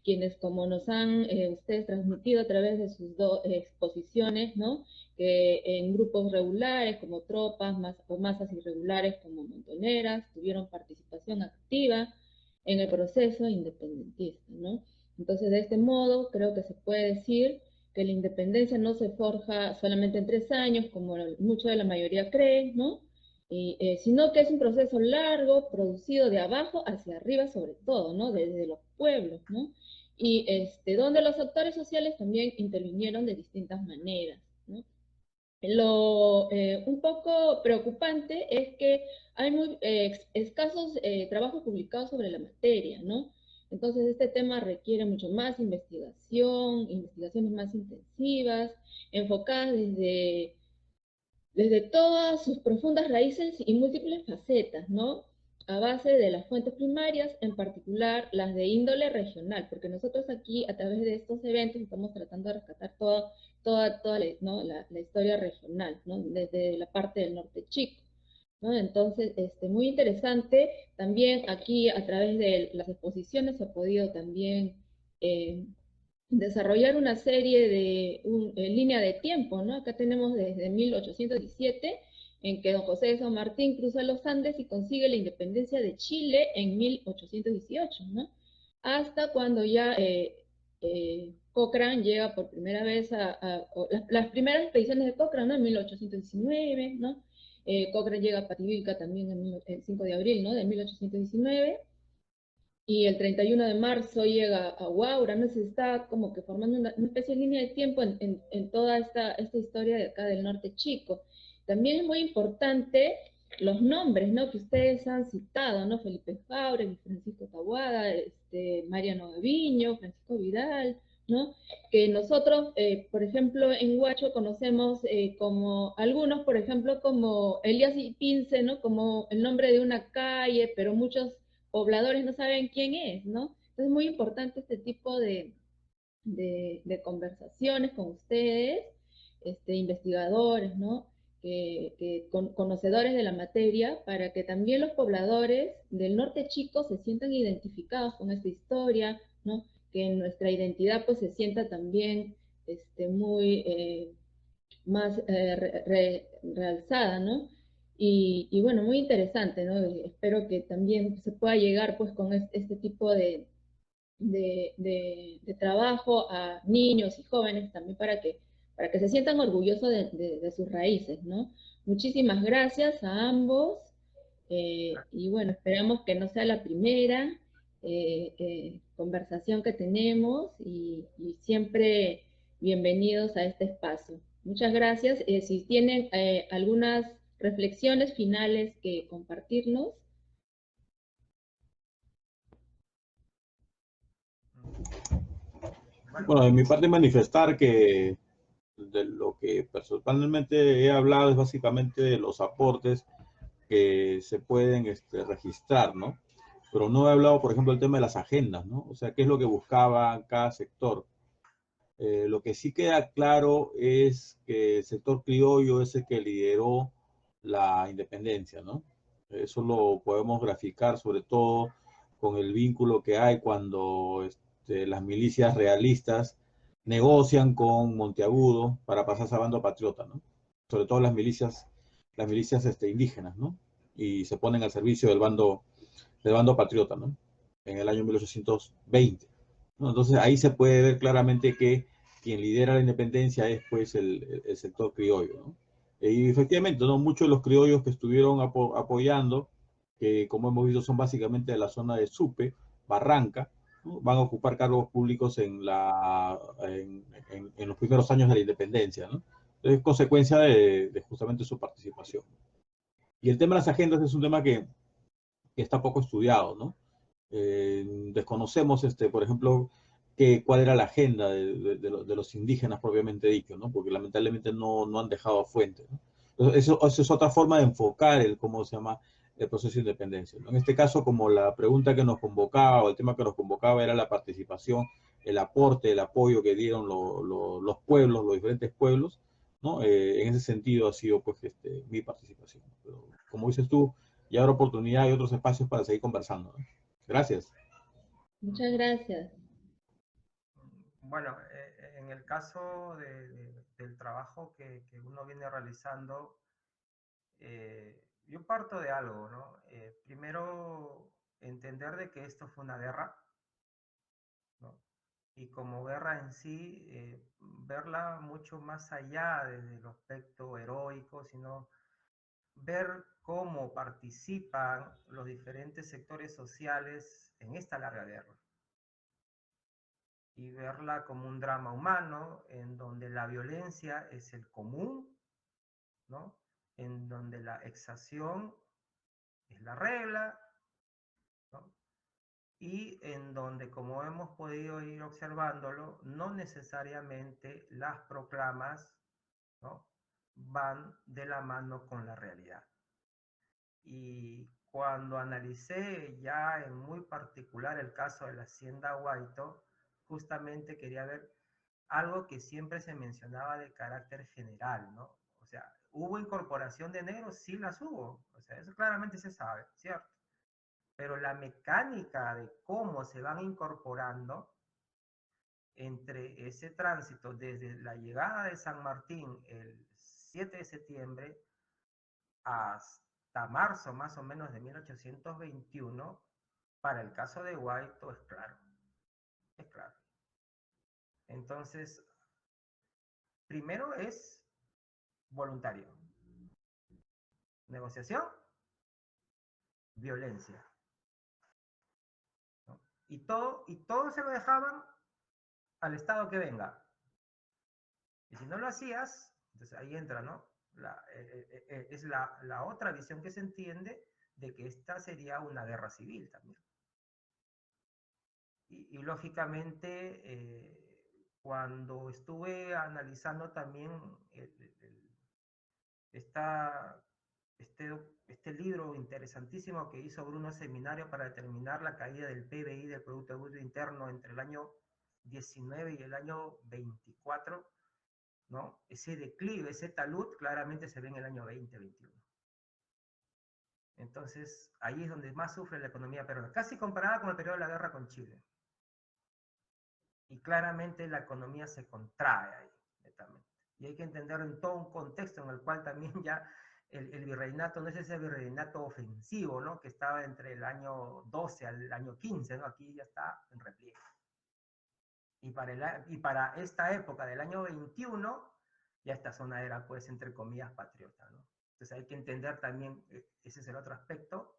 quienes, como nos han ustedes transmitido a través de sus dos exposiciones, ¿no?, que en grupos regulares como tropas o masas irregulares como montoneras tuvieron participación activa en el proceso independentista, ¿no? Entonces, de este modo, creo que se puede decir que la independencia no se forja solamente en 3 años, como mucho de la mayoría cree, ¿no?, sino que es un proceso largo, producido de abajo hacia arriba sobre todo, ¿no?, desde los pueblos, ¿no?, y donde los actores sociales también intervinieron de distintas maneras, ¿no? Un poco preocupante es que hay muy escasos trabajos publicados sobre la materia, ¿no? Entonces este tema requiere mucho más investigación, investigaciones más intensivas, enfocadas desde todas sus profundas raíces y múltiples facetas, ¿no?, a base de las fuentes primarias, en particular las de índole regional, porque nosotros aquí, a través de estos eventos, estamos tratando de rescatar toda ¿no?, la historia regional, ¿no?, desde la parte del norte chico, ¿no? Entonces, muy interesante. También aquí, a través de las exposiciones, se ha podido también desarrollar una serie de línea de tiempo, ¿no? Acá tenemos desde 1817, en que don José de San Martín cruza los Andes y consigue la independencia de Chile en 1818, ¿no?, hasta cuando ya Cochrane llega por primera vez las primeras expediciones de Cochrane, ¿no?, en 1819, ¿no? Cochrane llega a Pativilca también el 5 de abril, ¿no?, de 1819, y el 31 de marzo llega a Huaura, ¿no? Se está como que formando una especie de línea de tiempo en toda esta historia de acá del norte chico. También es muy importante los nombres, ¿no? Que ustedes han citado, ¿no? Felipe Jauregui, Francisco Taboada, Mariano Gaviño, Francisco Vidal, ¿no? Que nosotros, por ejemplo, en Huacho conocemos como algunos, por ejemplo, como Elías Pince, ¿no? Como el nombre de una calle, pero muchos pobladores no saben quién es, ¿no? Entonces es muy importante este tipo de conversaciones con ustedes, investigadores, ¿no? Conocedores de la materia, para que también los pobladores del norte chico se sientan identificados con esta historia, ¿no? Que nuestra identidad pues se sienta también muy más realzada, ¿no? Y bueno, muy interesante, ¿no? Espero que también se pueda llegar pues con este tipo de trabajo a niños y jóvenes también para que se sientan orgullosos de sus raíces, ¿no? Muchísimas gracias a ambos y bueno, esperamos que no sea la primera conversación que tenemos y siempre bienvenidos a este espacio. Muchas gracias. Si tienen algunas reflexiones finales que compartirnos. Bueno, de mi parte manifestar que de lo que personalmente he hablado es básicamente de los aportes que se pueden registrar, ¿no? Pero no he hablado, por ejemplo, del tema de las agendas, ¿no? O sea, qué es lo que buscaba cada sector. Lo que sí queda claro es que el sector criollo es el que lideró la independencia, ¿no? Eso lo podemos graficar sobre todo con el vínculo que hay cuando las milicias realistas negocian con Monteagudo para pasarse a bando patriota, ¿no? Sobre todo las milicias indígenas, ¿no? Y se ponen al servicio del bando patriota, ¿no? En el año 1820. ¿No? Entonces ahí se puede ver claramente que quien lidera la independencia es pues el sector criollo, ¿no? Y efectivamente, ¿no? Muchos de los criollos que estuvieron apoyando, que como hemos visto son básicamente de la zona de Supe, Barranca, ¿no? Van a ocupar cargos públicos en los primeros años de la independencia, ¿no? Es consecuencia de justamente su participación. Y el tema de las agendas es un tema que está poco estudiado, ¿no? Desconocemos, por ejemplo, cuál era la agenda de los indígenas propiamente dicho, ¿no? Porque lamentablemente no han dejado fuentes, ¿no? Entonces, eso es otra forma de enfocar cómo se llama el proceso de independencia, ¿no? En este caso, como la pregunta que nos convocaba o el tema que nos convocaba era la participación, el aporte, el apoyo que dieron los pueblos, los diferentes pueblos, ¿no? En ese sentido ha sido pues mi participación. Pero, como dices tú, ya habrá oportunidad y otros espacios para seguir conversando, ¿no? Gracias. Muchas gracias. Bueno, en el caso del trabajo que uno viene realizando, yo parto de algo, ¿no? Primero, entender de que esto fue una guerra, ¿no? Y como guerra en sí, verla mucho más allá del aspecto heroico, sino ver cómo participan los diferentes sectores sociales en esta larga guerra. Y verla como un drama humano en donde la violencia es el común, ¿no? En donde la exacción es la regla, ¿no? Y en donde, como hemos podido ir observándolo, no necesariamente las proclamas, ¿no?, van de la mano con la realidad. Y cuando analicé ya en muy particular el caso de la Hacienda Guaito, justamente quería ver algo que siempre se mencionaba de carácter general, ¿no? O sea, ¿hubo incorporación de negros? Sí las hubo. O sea, eso claramente se sabe, ¿cierto? Pero la mecánica de cómo se van incorporando entre ese tránsito desde la llegada de San Martín el 7 de septiembre hasta marzo más o menos de 1821, para el caso de Guaito es claro, es claro. Entonces, primero es voluntario. Negociación, violencia, ¿no? Y todo se lo dejaban al Estado que venga. Y si no lo hacías, entonces ahí entra, ¿no? Es la otra visión que se entiende de que esta sería una guerra civil también. Y lógicamente, cuando estuve analizando también este libro interesantísimo que hizo Bruno Seminario para determinar la caída del PBI, del Producto Bruto Interno, entre el año 19 y el año 24, ¿no? Ese declive, ese talud, claramente se ve en el año 2021. Entonces, ahí es donde más sufre la economía peruana, casi comparada con el periodo de la guerra con Chile. Y claramente la economía se contrae ahí, netamente. Y hay que entenderlo en todo un contexto en el cual también ya el virreinato no es ese virreinato ofensivo, ¿no? Que estaba entre el año 12 al año 15, ¿no? Aquí ya está en repliegue. Y para esta época del año 21, ya esta zona era, pues, entre comillas, patriota, ¿no? Entonces hay que entender también, ese es el otro aspecto,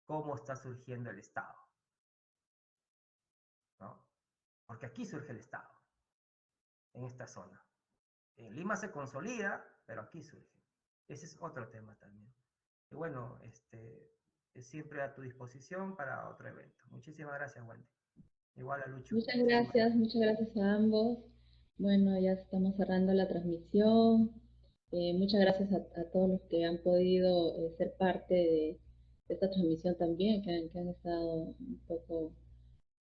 cómo está surgiendo el Estado, ¿no? Porque aquí surge el Estado, en esta zona. En Lima se consolida, pero aquí surge. Ese es otro tema también. Y bueno, siempre a tu disposición para otro evento. Muchísimas gracias, Wendy. Igual a Lucho. Muchas gracias a ambos. Bueno, ya estamos cerrando la transmisión. Muchas gracias a todos los que han podido ser parte de esta transmisión también, que han estado un poco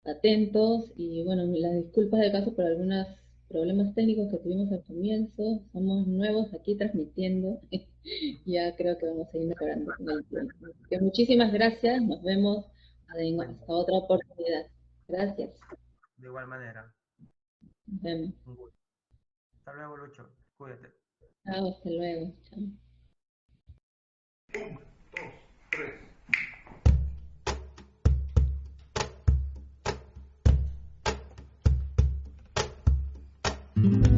atentos. Y bueno, las disculpas de paso por algunos problemas técnicos que tuvimos al comienzo. Somos nuevos aquí transmitiendo. Ya creo que vamos a ir mejorando con el tiempo. Que muchísimas gracias. Nos vemos hasta otra oportunidad. Gracias. De igual manera. Nos vemos. Un gusto. Hasta luego, Lucho. Cuídate. Chao, hasta luego. Chao. 1, 2, 3.